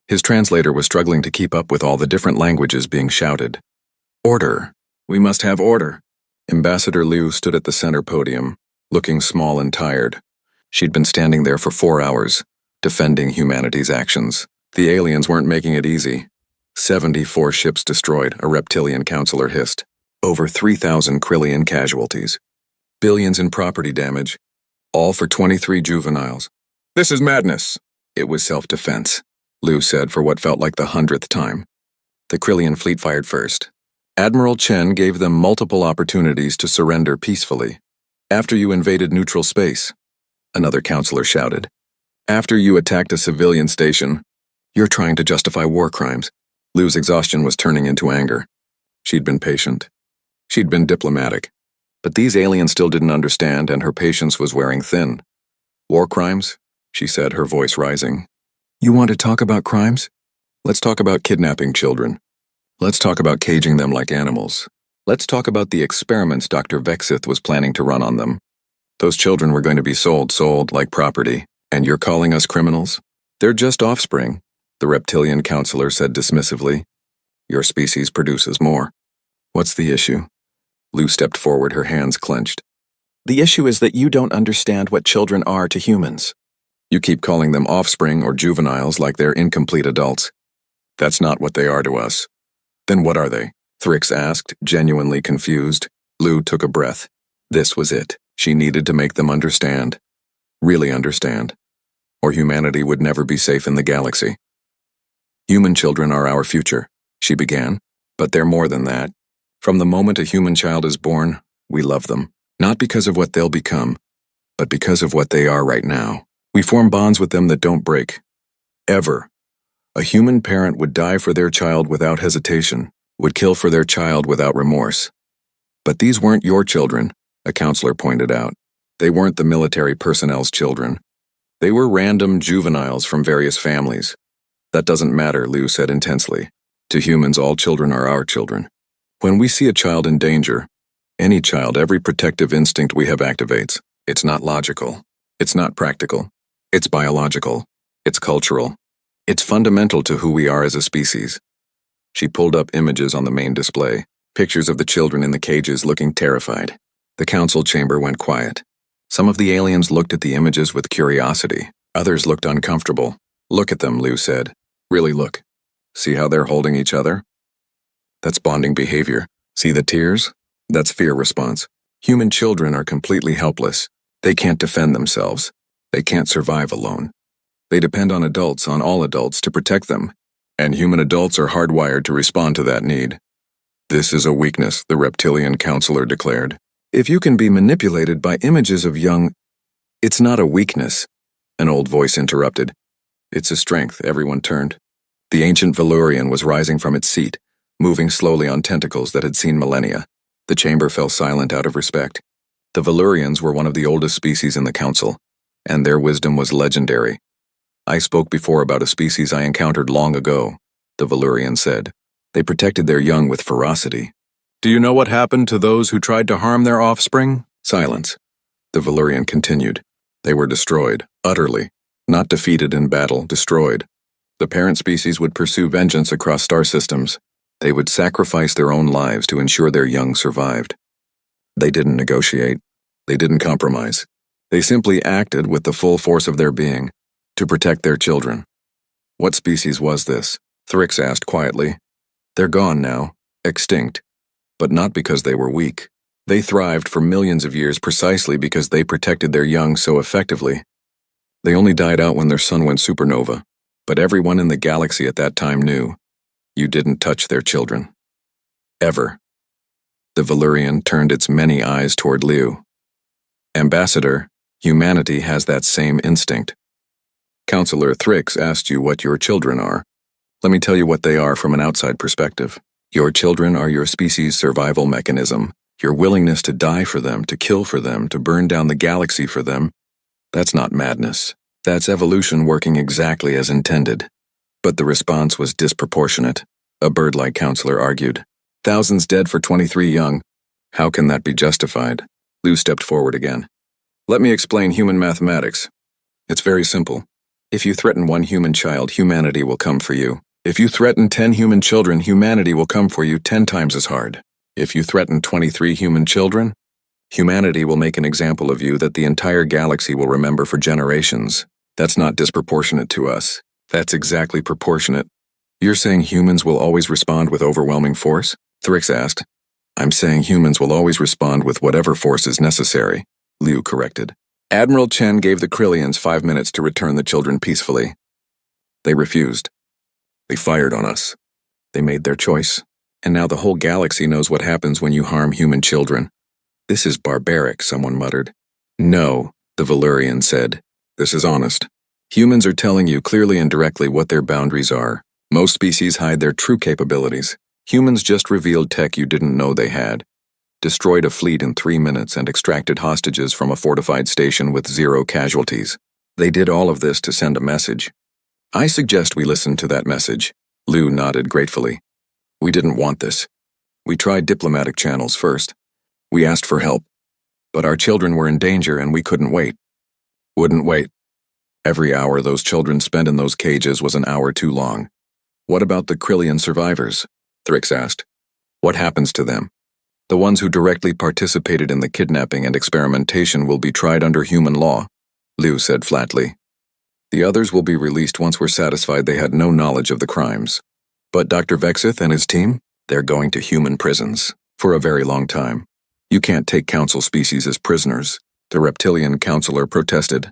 His translator was struggling to keep up with all the different languages being shouted. Order! We must have order! Ambassador Liu stood at the center podium, looking small and tired. She'd been standing there for 4 hours, defending humanity's actions. The aliens weren't making it easy. 74 ships destroyed, a reptilian councillor hissed. Over 3,000 Krillian casualties. Billions in property damage. All for 23 juveniles. This is madness. It was self-defense, Liu said for what felt like the 100th time. The Krillian fleet fired first. Admiral Chen gave them multiple opportunities to surrender peacefully. After you invaded neutral space, another councillor shouted. After you attacked a civilian station, you're trying to justify war crimes. Liu's exhaustion was turning into anger. She'd been patient. She'd been diplomatic. But these aliens still didn't understand, and her patience was wearing thin. War crimes? She said, her voice rising. You want to talk about crimes? Let's talk about kidnapping children. Let's talk about caging them like animals. Let's talk about the experiments Dr. Vexith was planning to run on them. Those children were going to be sold like property. And you're calling us criminals? They're just offspring, the reptilian councillor said dismissively. Your species produces more. What's the issue? Liu stepped forward, her hands clenched. The issue is that you don't understand what children are to humans. You keep calling them offspring or juveniles like they're incomplete adults. That's not what they are to us. Then what are they? Thrix asked, genuinely confused. Liu took a breath. This was it. She needed to make them understand. Really understand. Or humanity would never be safe in the galaxy. Human children are our future, she began. But they're more than that. From the moment a human child is born, we love them. Not because of what they'll become, but because of what they are right now. We form bonds with them that don't break. Ever. A human parent would die for their child without hesitation, would kill for their child without remorse. But these weren't your children, a counselor pointed out. They weren't the military personnel's children. They were random juveniles from various families. That doesn't matter, Liu said intensely. To humans, all children are our children. When we see a child in danger, any child, every protective instinct we have activates. It's not logical. It's not practical. It's biological. It's cultural. It's fundamental to who we are as a species. She pulled up images on the main display, pictures of the children in the cages looking terrified. The council chamber went quiet. Some of the aliens looked at the images with curiosity. Others looked uncomfortable. Look at them, Liu said. Really look. See how they're holding each other? That's bonding behavior. See the tears? That's fear response. Human children are completely helpless. They can't defend themselves. They can't survive alone. They depend on adults, on all adults, to protect them. And human adults are hardwired to respond to that need. This is a weakness, the reptilian counselor declared. If you can be manipulated by images of young... It's not a weakness, an old voice interrupted. It's a strength, everyone turned. The ancient Valurian was rising from its seat, moving slowly on tentacles that had seen millennia. The chamber fell silent out of respect. The Valurians were one of the oldest species in the council, and their wisdom was legendary. I spoke before about a species I encountered long ago, the Valurian said. They protected their young with ferocity. Do you know what happened to those who tried to harm their offspring? Silence. the Valyrian continued. They were destroyed, utterly. Not defeated in battle, destroyed. The parent species would pursue vengeance across star systems. They would sacrifice their own lives to ensure their young survived. They didn't negotiate. They didn't compromise. They simply acted with the full force of their being to protect their children. What species was this? Thrix asked quietly. They're gone now, extinct. But not because they were weak. They thrived for millions of years precisely because they protected their young so effectively. They only died out when their sun went supernova, but everyone in the galaxy at that time knew. You didn't touch their children. Ever. The Valyrian turned its many eyes toward Liu. Ambassador, humanity has that same instinct. Counselor Thrix asked you what your children are. Let me tell you what they are from an outside perspective. Your children are your species' survival mechanism. Your willingness to die for them, to kill for them, to burn down the galaxy for them. That's not madness. That's evolution working exactly as intended. But the response was disproportionate, a bird-like counselor argued. Thousands dead for 23 young. How can that be justified? Liu stepped forward again. Let me explain human mathematics. It's very simple. If you threaten one human child, humanity will come for you. If you threaten 10 human children, humanity will come for you 10 times as hard. If you threaten 23 human children, humanity will make an example of you that the entire galaxy will remember for generations. That's not disproportionate to us. That's exactly proportionate. You're saying humans will always respond with overwhelming force? Thrix asked. I'm saying humans will always respond with whatever force is necessary, Liu corrected. Admiral Chen gave the Krillians 5 minutes to return the children peacefully. They refused. They fired on us. They made their choice. And now the whole galaxy knows what happens when you harm human children. This is barbaric, someone muttered. No, the Valyrian said. This is honest. Humans are telling you clearly and directly what their boundaries are. Most species hide their true capabilities. Humans just revealed tech you didn't know they had. Destroyed a fleet in 3 minutes and extracted hostages from a fortified station with 0 casualties. They did all of this to send a message. I suggest we listen to that message. Liu nodded gratefully. We didn't want this. We tried diplomatic channels first. We asked for help. But our children were in danger and we couldn't wait. Wouldn't wait. Every hour those children spent in those cages was an hour too long. What about the Krillian survivors? Thrix asked. What happens to them? The ones who directly participated in the kidnapping and experimentation will be tried under human law, Liu said flatly. The others will be released once we're satisfied they had no knowledge of the crimes. But Dr. Vexith and his team, they're going to human prisons, for a very long time. You can't take council species as prisoners, the reptilian counselor protested.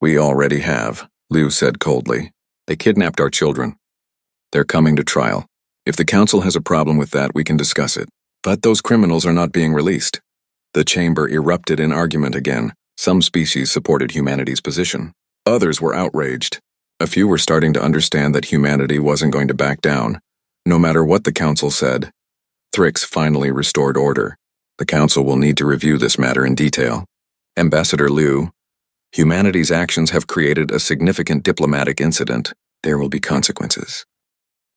We already have, Liu said coldly. They kidnapped our children. They're coming to trial. If the council has a problem with that, we can discuss it. But those criminals are not being released. The chamber erupted in argument again. Some species supported humanity's position. Others were outraged. A few were starting to understand that humanity wasn't going to back down, no matter what the council said. Thrix finally restored order. The council will need to review this matter in detail. Ambassador Liu, humanity's actions have created a significant diplomatic incident. There will be consequences.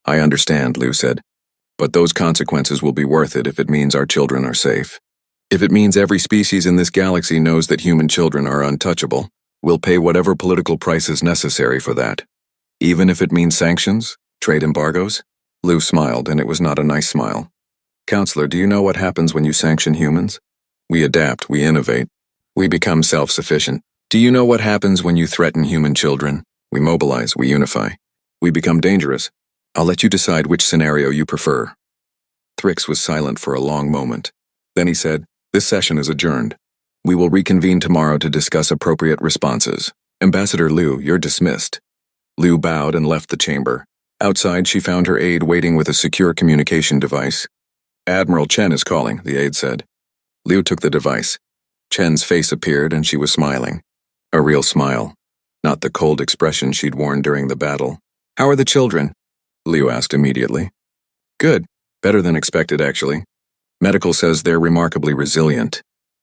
I understand, Liu said, but those consequences will be worth it if it means our children are safe. If it means every species in this galaxy knows that human children are untouchable, we'll pay whatever political price is necessary for that. Even if it means sanctions, trade embargoes? Liu smiled, and it was not a nice smile. Counselor, do you know what happens when you sanction humans? We adapt, we innovate. We become self-sufficient. Do you know what happens when you threaten human children? We mobilize, we unify. We become dangerous. I'll let you decide which scenario you prefer. Thrix was silent for a long moment. Then he said, This session is adjourned. We will reconvene tomorrow to discuss appropriate responses. Ambassador Liu, you're dismissed. Liu bowed and left the chamber. Outside, she found her aide waiting with a secure communication device. Admiral Chen is calling, the aide said. Liu took the device. Chen's face appeared and she was smiling. A real smile, not the cold expression she'd worn during the battle. How are the children? Liu asked immediately. Good. Better than expected, actually. Medical says they're remarkably resilient.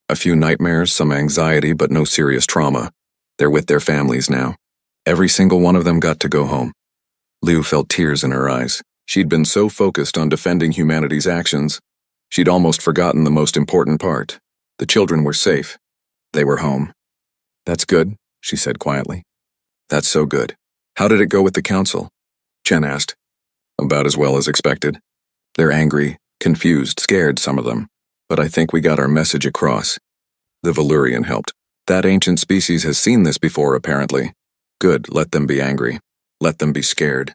A few nightmares, some anxiety, but no serious trauma. They're with their families now. Every single one of them got to go home. Liu felt tears in her eyes. She'd been so focused on defending humanity's actions, she'd almost forgotten the most important part. The children were safe. They were home. That's good, she said quietly. That's so good. How did it go with the council? Chen asked. About as well as expected. They're angry, confused, scared, some of them. But I think we got our message across. The Valurian helped. That ancient species has seen this before, apparently. Good, let them be angry. Let them be scared.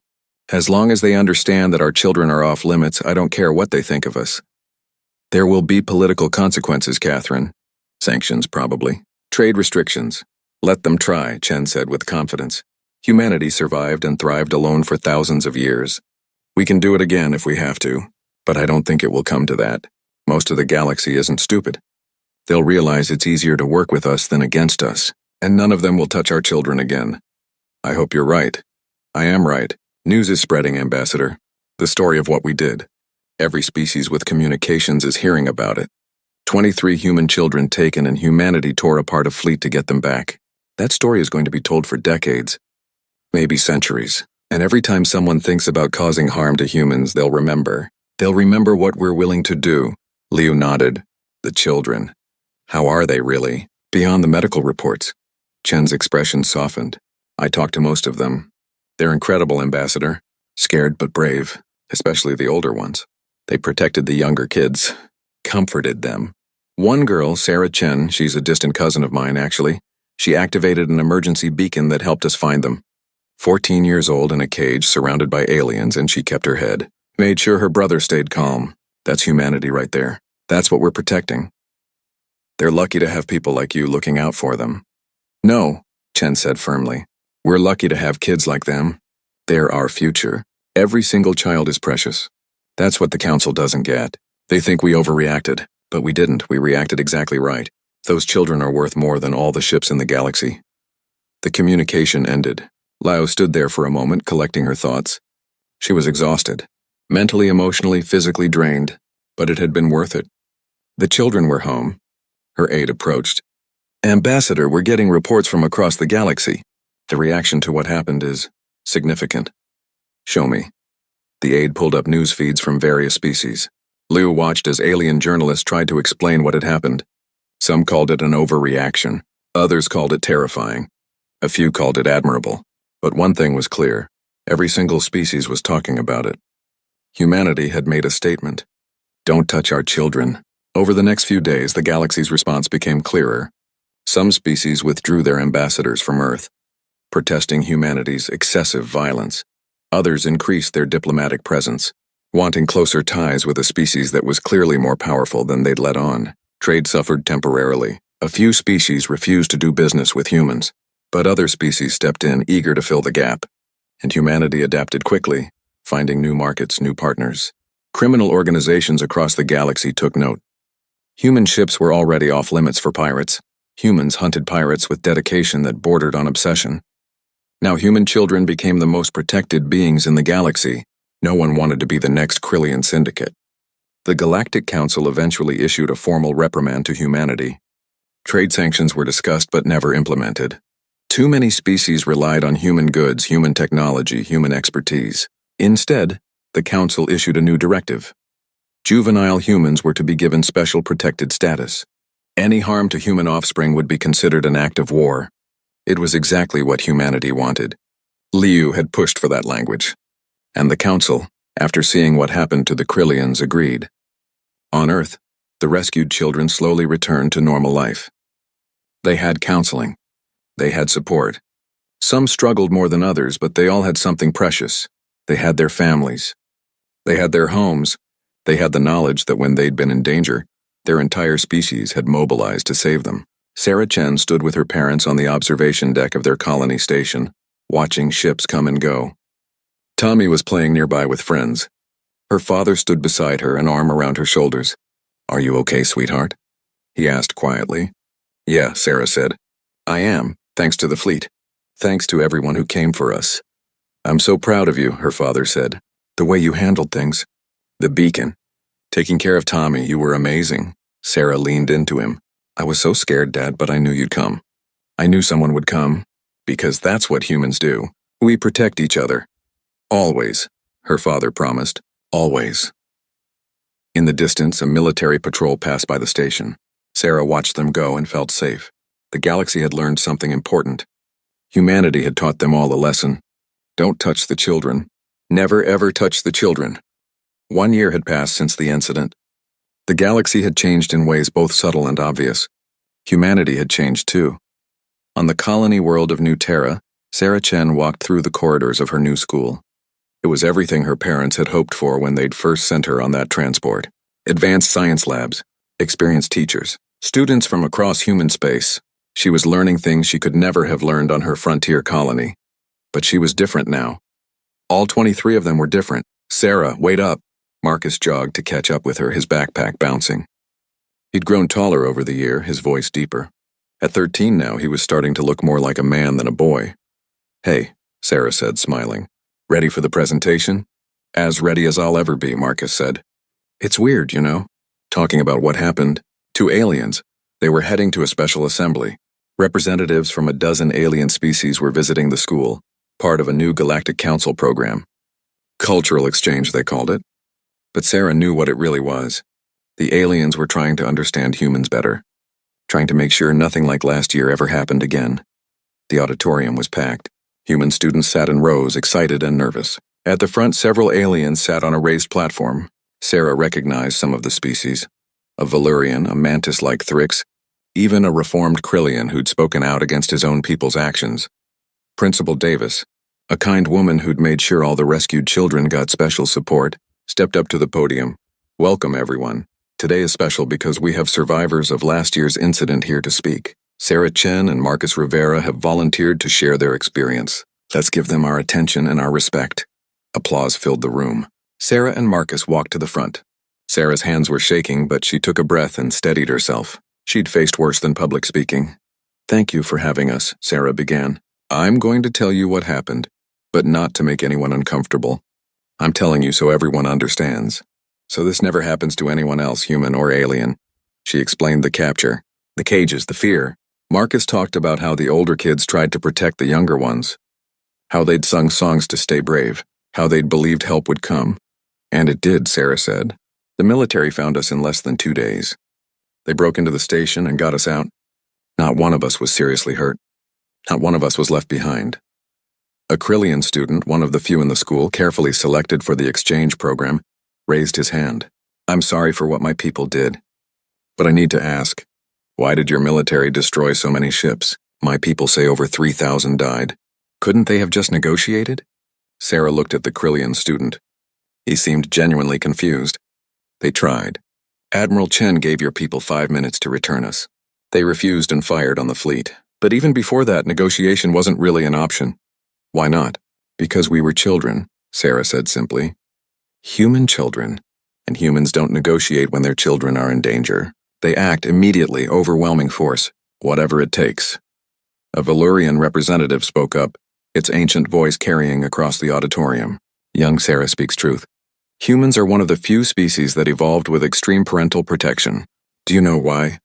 As long as they understand that our children are off limits, I don't care what they think of us. There will be political consequences, Catherine. Sanctions, probably. Trade restrictions. Let them try, Chen said with confidence. Humanity survived and thrived alone for thousands of years. We can do it again if we have to, but I don't think it will come to that. Most of the galaxy isn't stupid. They'll realize it's easier to work with us than against us, and none of them will touch our children again. I hope you're right. I am right. News is spreading, Ambassador. The story of what we did. Every species with communications is hearing about it. 23 human children taken and humanity tore apart a fleet to get them back. That story is going to be told for decades. Maybe centuries. And every time someone thinks about causing harm to humans, they'll remember. They'll remember what we're willing to do. Liu nodded. The children. How are they really? Beyond the medical reports. Chen's expression softened. I talked to most of them. They're incredible, Ambassador. Scared but brave, especially the older ones. They protected the younger kids. Comforted them. One girl, Sarah Chen, she's a distant cousin of mine, actually. She activated an emergency beacon that helped us find them. 14 years old in a cage surrounded by aliens, and she kept her head. Made sure her brother stayed calm. That's humanity right there. That's what we're protecting. They're lucky to have people like you looking out for them. No, Chen said firmly. We're lucky to have kids like them. They're our future. Every single child is precious. That's what the Council doesn't get. They think we overreacted, but we didn't. We reacted exactly right. Those children are worth more than all the ships in the galaxy. The communication ended. Lao stood there for a moment, collecting her thoughts. She was exhausted. Mentally, emotionally, physically drained. But it had been worth it. The children were home. Her aide approached. Ambassador, we're getting reports from across the galaxy. The reaction to what happened is significant. Show me. The aide pulled up news feeds from various species. Liu watched as alien journalists tried to explain what had happened. Some called it an overreaction. Others called it terrifying. A few called it admirable. But one thing was clear. Every single species was talking about it. Humanity had made a statement. Don't touch our children. Over the next few days, the galaxy's response became clearer. Some species withdrew their ambassadors from Earth, protesting humanity's excessive violence. Others increased their diplomatic presence, wanting closer ties with a species that was clearly more powerful than they'd let on. Trade suffered temporarily. A few species refused to do business with humans, but other species stepped in, eager to fill the gap. And humanity adapted quickly, finding new markets, new partners. Criminal organizations across the galaxy took note. Human ships were already off limits for pirates. Humans hunted pirates with dedication that bordered on obsession. Now human children became the most protected beings in the galaxy. No one wanted to be the next Krillian syndicate. The Galactic Council eventually issued a formal reprimand to humanity. Trade sanctions were discussed but never implemented. Too many species relied on human goods, human technology, human expertise. Instead, the Council issued a new directive. Juvenile humans were to be given special protected status. Any harm to human offspring would be considered an act of war. It was exactly what humanity wanted. Liu had pushed for that language. And the Council, after seeing what happened to the Krillians, agreed. On Earth, the rescued children slowly returned to normal life. They had counseling. They had support. Some struggled more than others, but they all had something precious. They had their families. They had their homes. They had the knowledge that when they'd been in danger, their entire species had mobilized to save them. Sarah Chen stood with her parents on the observation deck of their colony station, watching ships come and go. Tommy was playing nearby with friends. Her father stood beside her, an arm around her shoulders. Are you okay, sweetheart? He asked quietly. Yeah, Sarah said. I am, thanks to the fleet. Thanks to everyone who came for us. I'm so proud of you, her father said. The way you handled things. The beacon. Taking care of Tommy, you were amazing. Sarah leaned into him. I was so scared, Dad, but I knew you'd come. I knew someone would come. Because that's what humans do. We protect each other. Always, her father promised. Always. In the distance, a military patrol passed by the station. Sarah watched them go and felt safe. The galaxy had learned something important. Humanity had taught them all a lesson. Don't touch the children. Never ever touch the children. 1 year had passed since the incident. The galaxy had changed in ways both subtle and obvious. Humanity had changed too. On the colony world of New Terra, Sarah Chen walked through the corridors of her new school. It was everything her parents had hoped for when they'd first sent her on that transport. Advanced science labs, experienced teachers, students from across human space. She was learning things she could never have learned on her frontier colony. But she was different now. All 23 of them were different. Sarah, wait up. Marcus jogged to catch up with her, his backpack bouncing. He'd grown taller over the year, his voice deeper. At 13 now, he was starting to look more like a man than a boy. Hey, Sarah said, smiling. Ready for the presentation? As ready as I'll ever be, Marcus said. It's weird, you know. Talking about what happened. 2 aliens. They were heading to a special assembly. Representatives from a dozen alien species were visiting the school, part of a new Galactic Council program. Cultural exchange, they called it. But Sarah knew what it really was. The aliens were trying to understand humans better, trying to make sure nothing like last year ever happened again. The auditorium was packed. Human students sat in rows, excited and nervous. At the front, several aliens sat on a raised platform. Sarah recognized some of the species. A Valurian, a mantis-like Thrix, even a reformed Krillian who'd spoken out against his own people's actions. Principal Davis, a kind woman who'd made sure all the rescued children got special support, stepped up to the podium. Welcome, everyone. Today is special because we have survivors of last year's incident here to speak. Sarah Chen and Marcus Rivera have volunteered to share their experience. Let's give them our attention and our respect. Applause filled the room. Sarah and Marcus walked to the front. Sarah's hands were shaking, but she took a breath and steadied herself. She'd faced worse than public speaking. Thank you for having us, Sarah began. I'm going to tell you what happened, but not to make anyone uncomfortable. I'm telling you so everyone understands. So this never happens to anyone else, human or alien. She explained the capture, the cages, the fear. Marcus talked about how the older kids tried to protect the younger ones, how they'd sung songs to stay brave, how they'd believed help would come. And it did, Sarah said. The military found us in less than 2 days. They broke into the station and got us out. Not one of us was seriously hurt. Not one of us was left behind. A Krillian student, one of the few in the school, carefully selected for the exchange program, raised his hand. I'm sorry for what my people did. But I need to ask, why did your military destroy so many ships? My people say over 3,000 died. Couldn't they have just negotiated? Sarah looked at the Krillian student. He seemed genuinely confused. They tried. Admiral Chen gave your people 5 minutes to return us. They refused and fired on the fleet. But even before that, negotiation wasn't really an option. Why not? Because we were children, Sarah said simply. Human children. And humans don't negotiate when their children are in danger. They act immediately, overwhelming force, whatever it takes. A Valurian representative spoke up, its ancient voice carrying across the auditorium. Young Sarah speaks truth. Humans are one of the few species that evolved with extreme parental protection. Do you know why?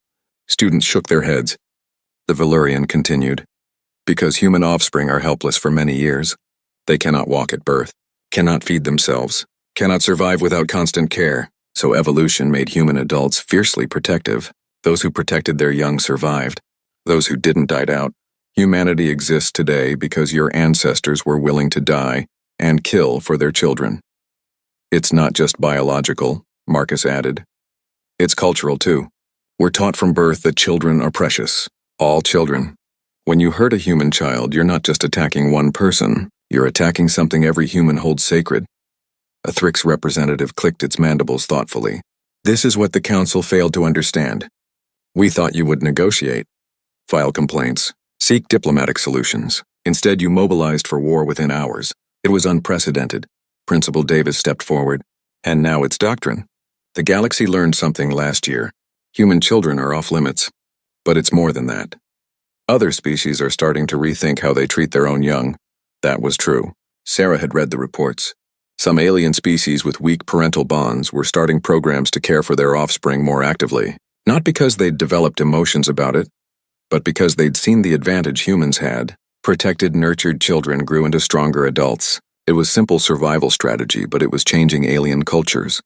Students shook their heads. The Valurian continued. Because human offspring are helpless for many years. They cannot walk at birth, cannot feed themselves, cannot survive without constant care. So evolution made human adults fiercely protective. Those who protected their young survived. Those who didn't died out. Humanity exists today because your ancestors were willing to die and kill for their children. It's not just biological, Marcus added. It's cultural too. We're taught from birth that children are precious. All children. When you hurt a human child, you're not just attacking one person. You're attacking something every human holds sacred. A Thrix representative clicked its mandibles thoughtfully. This is what the council failed to understand. We thought you would negotiate, file complaints, seek diplomatic solutions. Instead, you mobilized for war within hours. It was unprecedented. Principal Davis stepped forward. And now it's doctrine. The galaxy learned something last year. Human children are off limits. But it's more than that. Other species are starting to rethink how they treat their own young. That was true. Sarah had read the reports. Some alien species with weak parental bonds were starting programs to care for their offspring more actively, not because they'd developed emotions about it, but because they'd seen the advantage humans had. Protected, nurtured children grew into stronger adults. It was simple survival strategy, but it was changing alien cultures.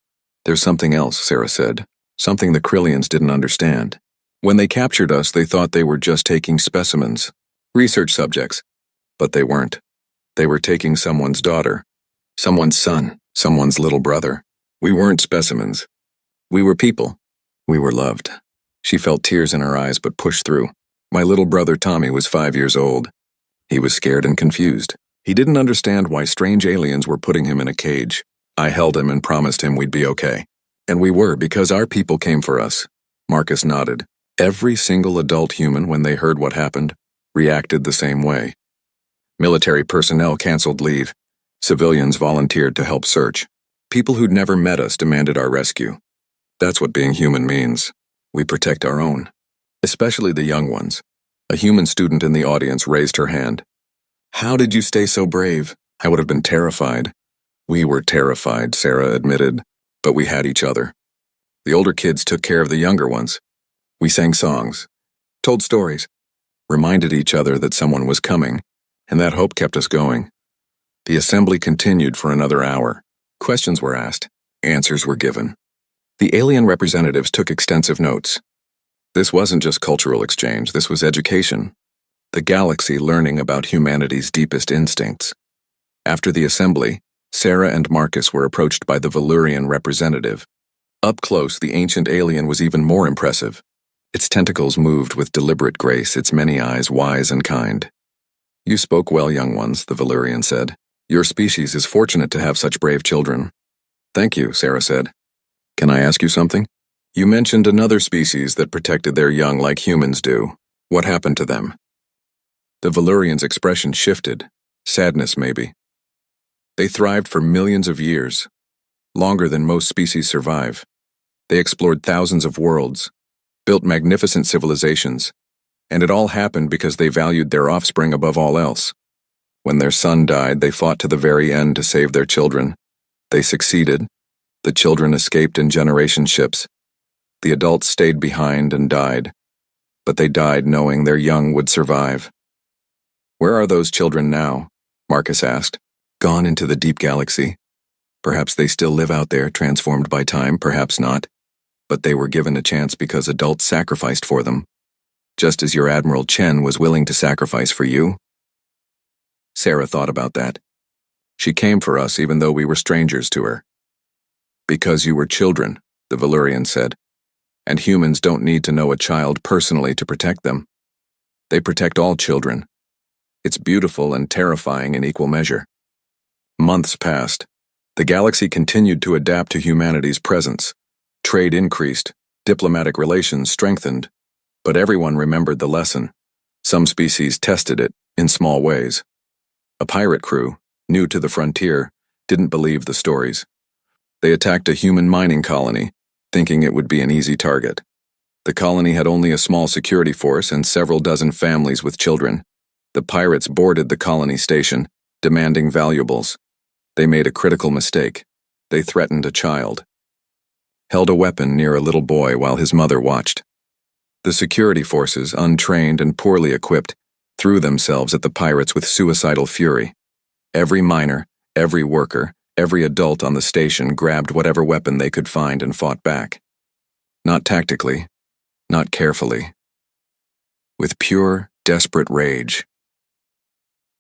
There's something else, Sarah said, something the Krillians didn't understand. When they captured us, they thought they were just taking specimens, research subjects. But they weren't. They were taking someone's daughter, someone's son, someone's little brother. We weren't specimens. We were people. We were loved. She felt tears in her eyes but pushed through. My little brother Tommy was 5 years old. He was scared and confused. He didn't understand why strange aliens were putting him in a cage. I held him and promised him we'd be okay. And we were, because our people came for us. Marcus nodded. Every single adult human, when they heard what happened, reacted the same way. Military personnel canceled leave. Civilians volunteered to help search. People who'd never met us demanded our rescue. That's what being human means. We protect our own, especially the young ones. A human student in the audience raised her hand. How did you stay so brave? I would have been terrified. We were terrified, Sarah admitted, but we had each other. The older kids took care of the younger ones. We sang songs, told stories, reminded each other that someone was coming, and that hope kept us going. The assembly continued for another hour. Questions were asked, answers were given. The alien representatives took extensive notes. This wasn't just cultural exchange, this was education. The galaxy learning about humanity's deepest instincts. After the assembly, Sarah and Marcus were approached by the Valurian representative. Up close, the ancient alien was even more impressive. Its tentacles moved with deliberate grace, its many eyes wise and kind. You spoke well, young ones, the Valurian said. Your species is fortunate to have such brave children. Thank you, Sarah said. Can I ask you something? You mentioned another species that protected their young like humans do. What happened to them? The Valurian's expression shifted. Sadness, maybe. They thrived for millions of years, longer than most species survive. They explored thousands of worlds, built magnificent civilizations, and it all happened because they valued their offspring above all else. When their son died, they fought to the very end to save their children. They succeeded. The children escaped in generation ships. The adults stayed behind and died, but they died knowing their young would survive. Where are those children now? Marcus asked. Gone into the deep galaxy. Perhaps they still live out there, transformed by time, perhaps not. But they were given a chance because adults sacrificed for them, just as your Admiral Chen was willing to sacrifice for you. Sarah thought about that. She came for us even though we were strangers to her. Because you were children, the Valurian said. And humans don't need to know a child personally to protect them. They protect all children. It's beautiful and terrifying in equal measure. Months passed. The galaxy continued to adapt to humanity's presence. Trade increased, diplomatic relations strengthened. But everyone remembered the lesson. Some species tested it, in small ways. A pirate crew, new to the frontier, didn't believe the stories. They attacked a human mining colony, thinking it would be an easy target. The colony had only a small security force and several dozen families with children. The pirates boarded the colony station, demanding valuables. They made a critical mistake. They threatened a child. Held a weapon near a little boy while his mother watched. The security forces, untrained and poorly equipped, threw themselves at the pirates with suicidal fury. Every miner, every worker, every adult on the station grabbed whatever weapon they could find and fought back. Not tactically, not carefully. With pure, desperate rage.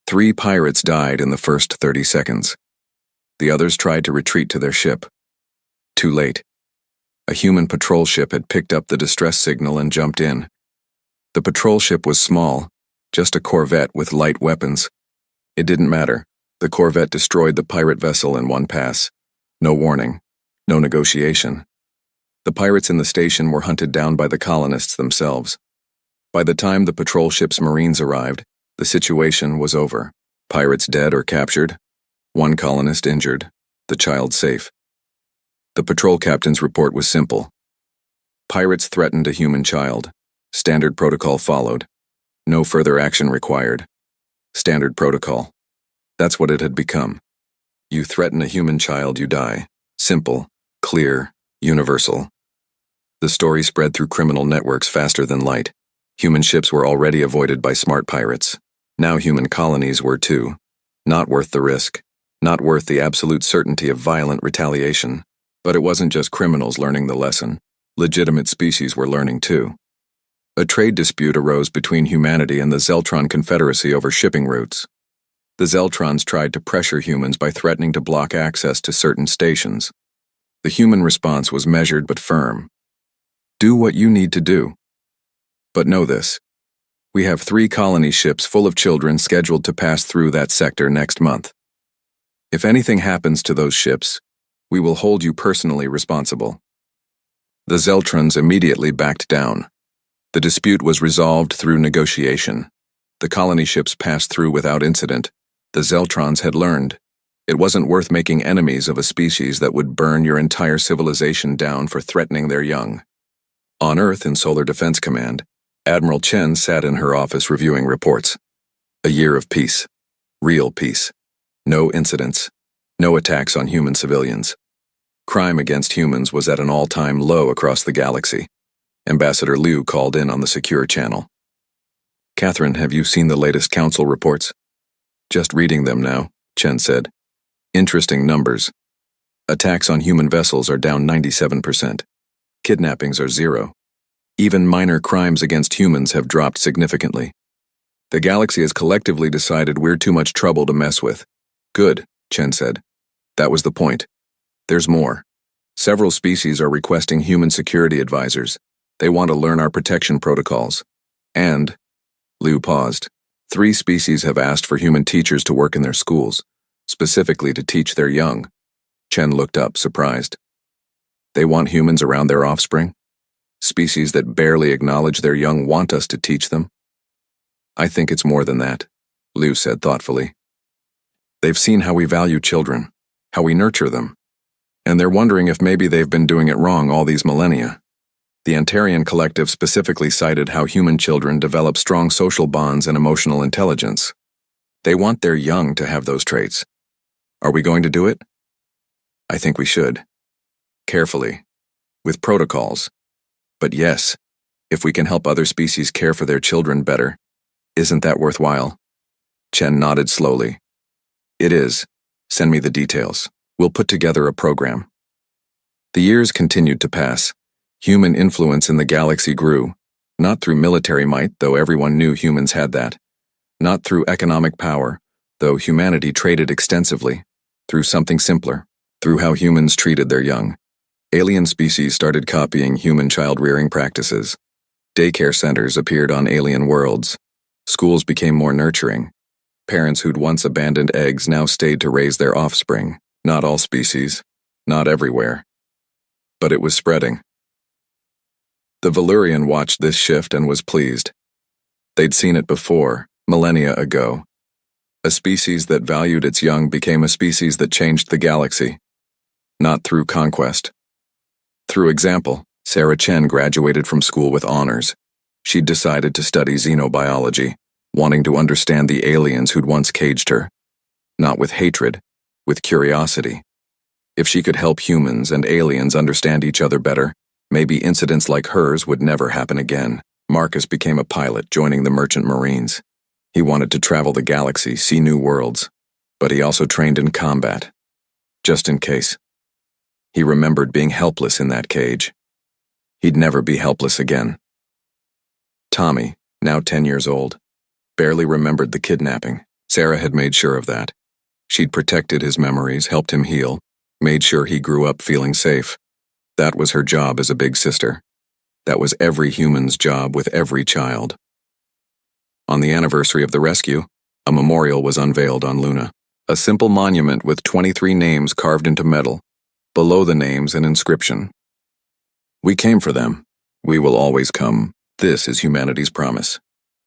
3 pirates died in the first 30 seconds. The others tried to retreat to their ship. Too late. A human patrol ship had picked up the distress signal and jumped in. The patrol ship was small, just a corvette with light weapons. It didn't matter. The corvette destroyed the pirate vessel in one pass. No warning. No negotiation. The pirates in the station were hunted down by the colonists themselves. By the time the patrol ship's marines arrived, the situation was over. Pirates dead or captured. 1 colonist injured. The child safe. The patrol captain's report was simple. Pirates threatened a human child. Standard protocol followed. No further action required. Standard protocol. That's what it had become. You threaten a human child, you die. Simple, clear, universal. The story spread through criminal networks faster than light. Human ships were already avoided by smart pirates. Now human colonies were too. Not worth the risk. Not worth the absolute certainty of violent retaliation. But it wasn't just criminals learning the lesson. Legitimate species were learning too. A trade dispute arose between humanity and the Zeltron Confederacy over shipping routes. The Zeltrons tried to pressure humans by threatening to block access to certain stations. The human response was measured but firm. Do what you need to do. But know this. We have 3 colony ships full of children scheduled to pass through that sector next month. If anything happens to those ships, we will hold you personally responsible. The Zeltrons immediately backed down. The dispute was resolved through negotiation. The colony ships passed through without incident. The Zeltrons had learned. It wasn't worth making enemies of a species that would burn your entire civilization down for threatening their young. On Earth in Solar Defense Command, Admiral Chen sat in her office reviewing reports. A year of peace. Real peace. No incidents. No attacks on human civilians. Crime against humans was at an all-time low across the galaxy. Ambassador Liu called in on the secure channel. Catherine, have you seen the latest council reports? Just reading them now, Chen said. Interesting numbers. Attacks on human vessels are down 97%. Kidnappings are 0. Even minor crimes against humans have dropped significantly. The galaxy has collectively decided we're too much trouble to mess with. Good, Chen said. That was the point. There's more. Several species are requesting human security advisors. They want to learn our protection protocols. And, Liu paused, 3 species have asked for human teachers to work in their schools, specifically to teach their young. Chen looked up, surprised. They want humans around their offspring? Species that barely acknowledge their young want us to teach them? I think it's more than that, Liu said thoughtfully. They've seen how we value children, how we nurture them, and they're wondering if maybe they've been doing it wrong all these millennia. The Antarian Collective specifically cited how human children develop strong social bonds and emotional intelligence. They want their young to have those traits. Are we going to do it? I think we should. Carefully. With protocols. But yes, if we can help other species care for their children better, isn't that worthwhile? Chen nodded slowly. It is. Send me the details. We'll put together a program. The years continued to pass. Human influence in the galaxy grew, not through military might, though everyone knew humans had that. Not through economic power, though humanity traded extensively. Through something simpler, through how humans treated their young. Alien species started copying human child-rearing practices. Daycare centers appeared on alien worlds. Schools became more nurturing. Parents who'd once abandoned eggs now stayed to raise their offspring. Not all species, not everywhere. But it was spreading. The Valurian watched this shift and was pleased. They'd seen it before, millennia ago. A species that valued its young became a species that changed the galaxy. Not through conquest. Through example, Sarah Chen graduated from school with honors. She'd decided to study xenobiology, wanting to understand the aliens who'd once caged her. Not with hatred, with curiosity. If she could help humans and aliens understand each other better, maybe incidents like hers would never happen again. Marcus became a pilot, joining the Merchant Marines. He wanted to travel the galaxy, see new worlds, but he also trained in combat. Just in case. He remembered being helpless in that cage. He'd never be helpless again. Tommy, now 10 years old, barely remembered the kidnapping. Sarah had made sure of that. She'd protected his memories, helped him heal, made sure he grew up feeling safe. That was her job as a big sister. That was every human's job with every child. On the anniversary of the rescue, a memorial was unveiled on Luna. A simple monument with 23 names carved into metal. Below the names, an inscription. We came for them. We will always come. This is humanity's promise.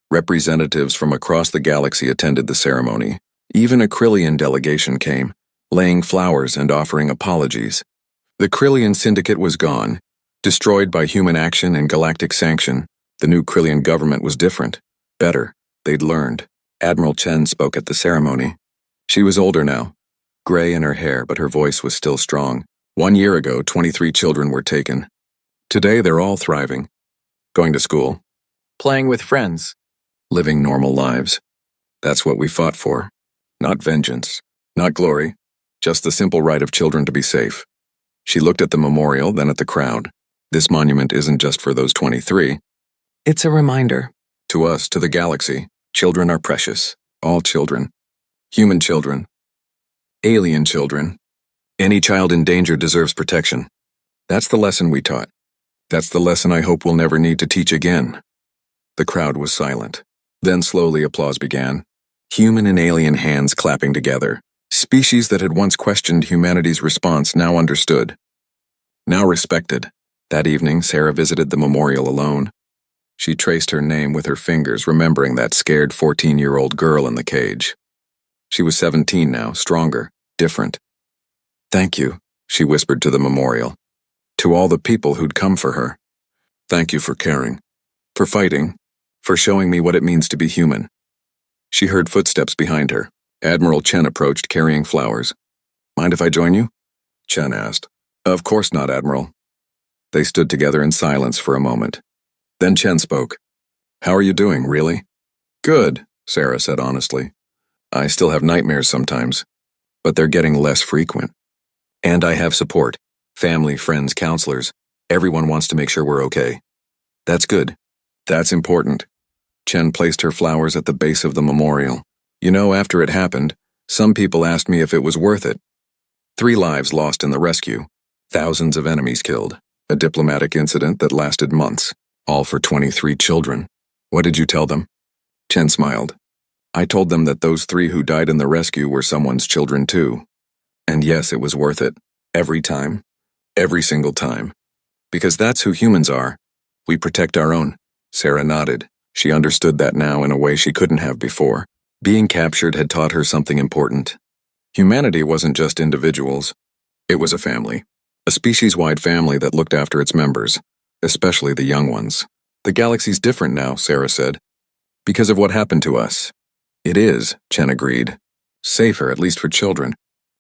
Representatives from across the galaxy attended the ceremony. Even a Krillian delegation came, laying flowers and offering apologies. The Krillian syndicate was gone. Destroyed by human action and galactic sanction, the new Krillian government was different. Better. They'd learned. Admiral Chen spoke at the ceremony. She was older now, gray in her hair, but her voice was still strong. 1 year ago, 23 children were taken. Today, they're all thriving. Going to school. Playing with friends. Living normal lives. That's what we fought for. Not vengeance. Not glory. Just the simple right of children to be safe. She looked at the memorial, then at the crowd. This monument isn't just for those 23. It's a reminder. To us, to the galaxy, children are precious. All children. Human children. Alien children. Any child in danger deserves protection. That's the lesson we taught. That's the lesson I hope we'll never need to teach again. The crowd was silent. Then slowly applause began. Human and alien hands clapping together. Species that had once questioned humanity's response now understood. Now respected. That evening, Sarah visited the memorial alone. She traced her name with her fingers, remembering that scared 14-year-old girl in the cage. She was 17 now, stronger, different. Thank you, she whispered to the memorial. To all the people who'd come for her. Thank you for caring. For fighting. For showing me what it means to be human. She heard footsteps behind her. Admiral Chen approached, carrying flowers. Mind if I join you? Chen asked. Of course not, Admiral. They stood together in silence for a moment. Then Chen spoke. How are you doing, really? Good, Sarah said honestly. I still have nightmares sometimes, but they're getting less frequent. And I have support. Family, friends, counselors. Everyone wants to make sure we're okay. That's good. That's important. Chen placed her flowers at the base of the memorial. You know, after it happened, some people asked me if it was worth it. 3 lives lost in the rescue. Thousands of enemies killed. A diplomatic incident that lasted months. All for 23 children. What did you tell them? Chen smiled. I told them that those 3 who died in the rescue were someone's children too. And yes, it was worth it. Every time. Every single time. Because that's who humans are. We protect our own. Sarah nodded. She understood that now in a way she couldn't have before. Being captured had taught her something important. Humanity wasn't just individuals. It was a family. A species-wide family that looked after its members, especially the young ones. The galaxy's different now, Sarah said. Because of what happened to us. It is, Chen agreed. Safer, at least for children.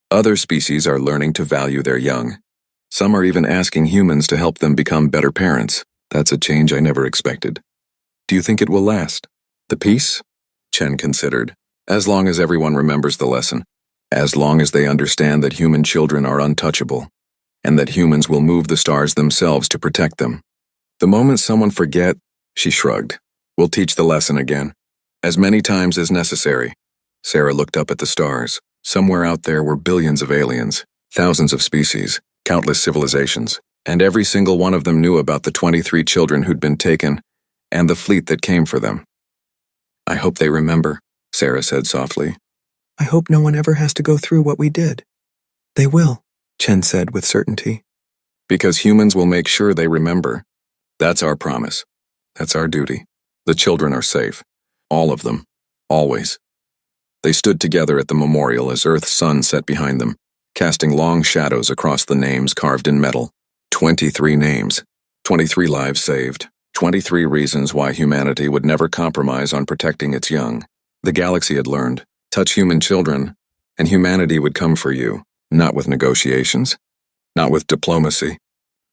Other species are learning to value their young. Some are even asking humans to help them become better parents. That's a change I never expected. Do you think it will last? The peace? Chen considered. As long as everyone remembers the lesson. As long as they understand that human children are untouchable. And that humans will move the stars themselves to protect them. The moment someone forget, she shrugged. We'll teach the lesson again. As many times as necessary. Sarah looked up at the stars. Somewhere out there were billions of aliens, thousands of species, countless civilizations, and every single one of them knew about the 23 children who'd been taken, and the fleet that came for them. I hope they remember, Sarah said softly. I hope no one ever has to go through what we did. They will, Chen said with certainty. Because humans will make sure they remember. That's our promise. That's our duty. The children are safe. All of them. Always. They stood together at the memorial as Earth's sun set behind them, casting long shadows across the names carved in metal. 23 names. 23 lives saved. 23 reasons why humanity would never compromise on protecting its young. The galaxy had learned. Touch human children, and humanity would come for you. Not with negotiations. Not with diplomacy.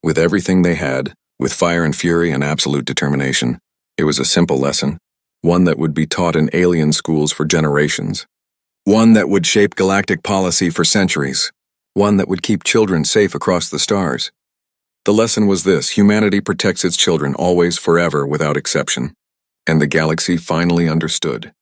With everything they had, with fire and fury and absolute determination. It was a simple lesson. One that would be taught in alien schools for generations. One that would shape galactic policy for centuries. One that would keep children safe across the stars. The lesson was this: humanity protects its children always, forever, without exception. And the galaxy finally understood.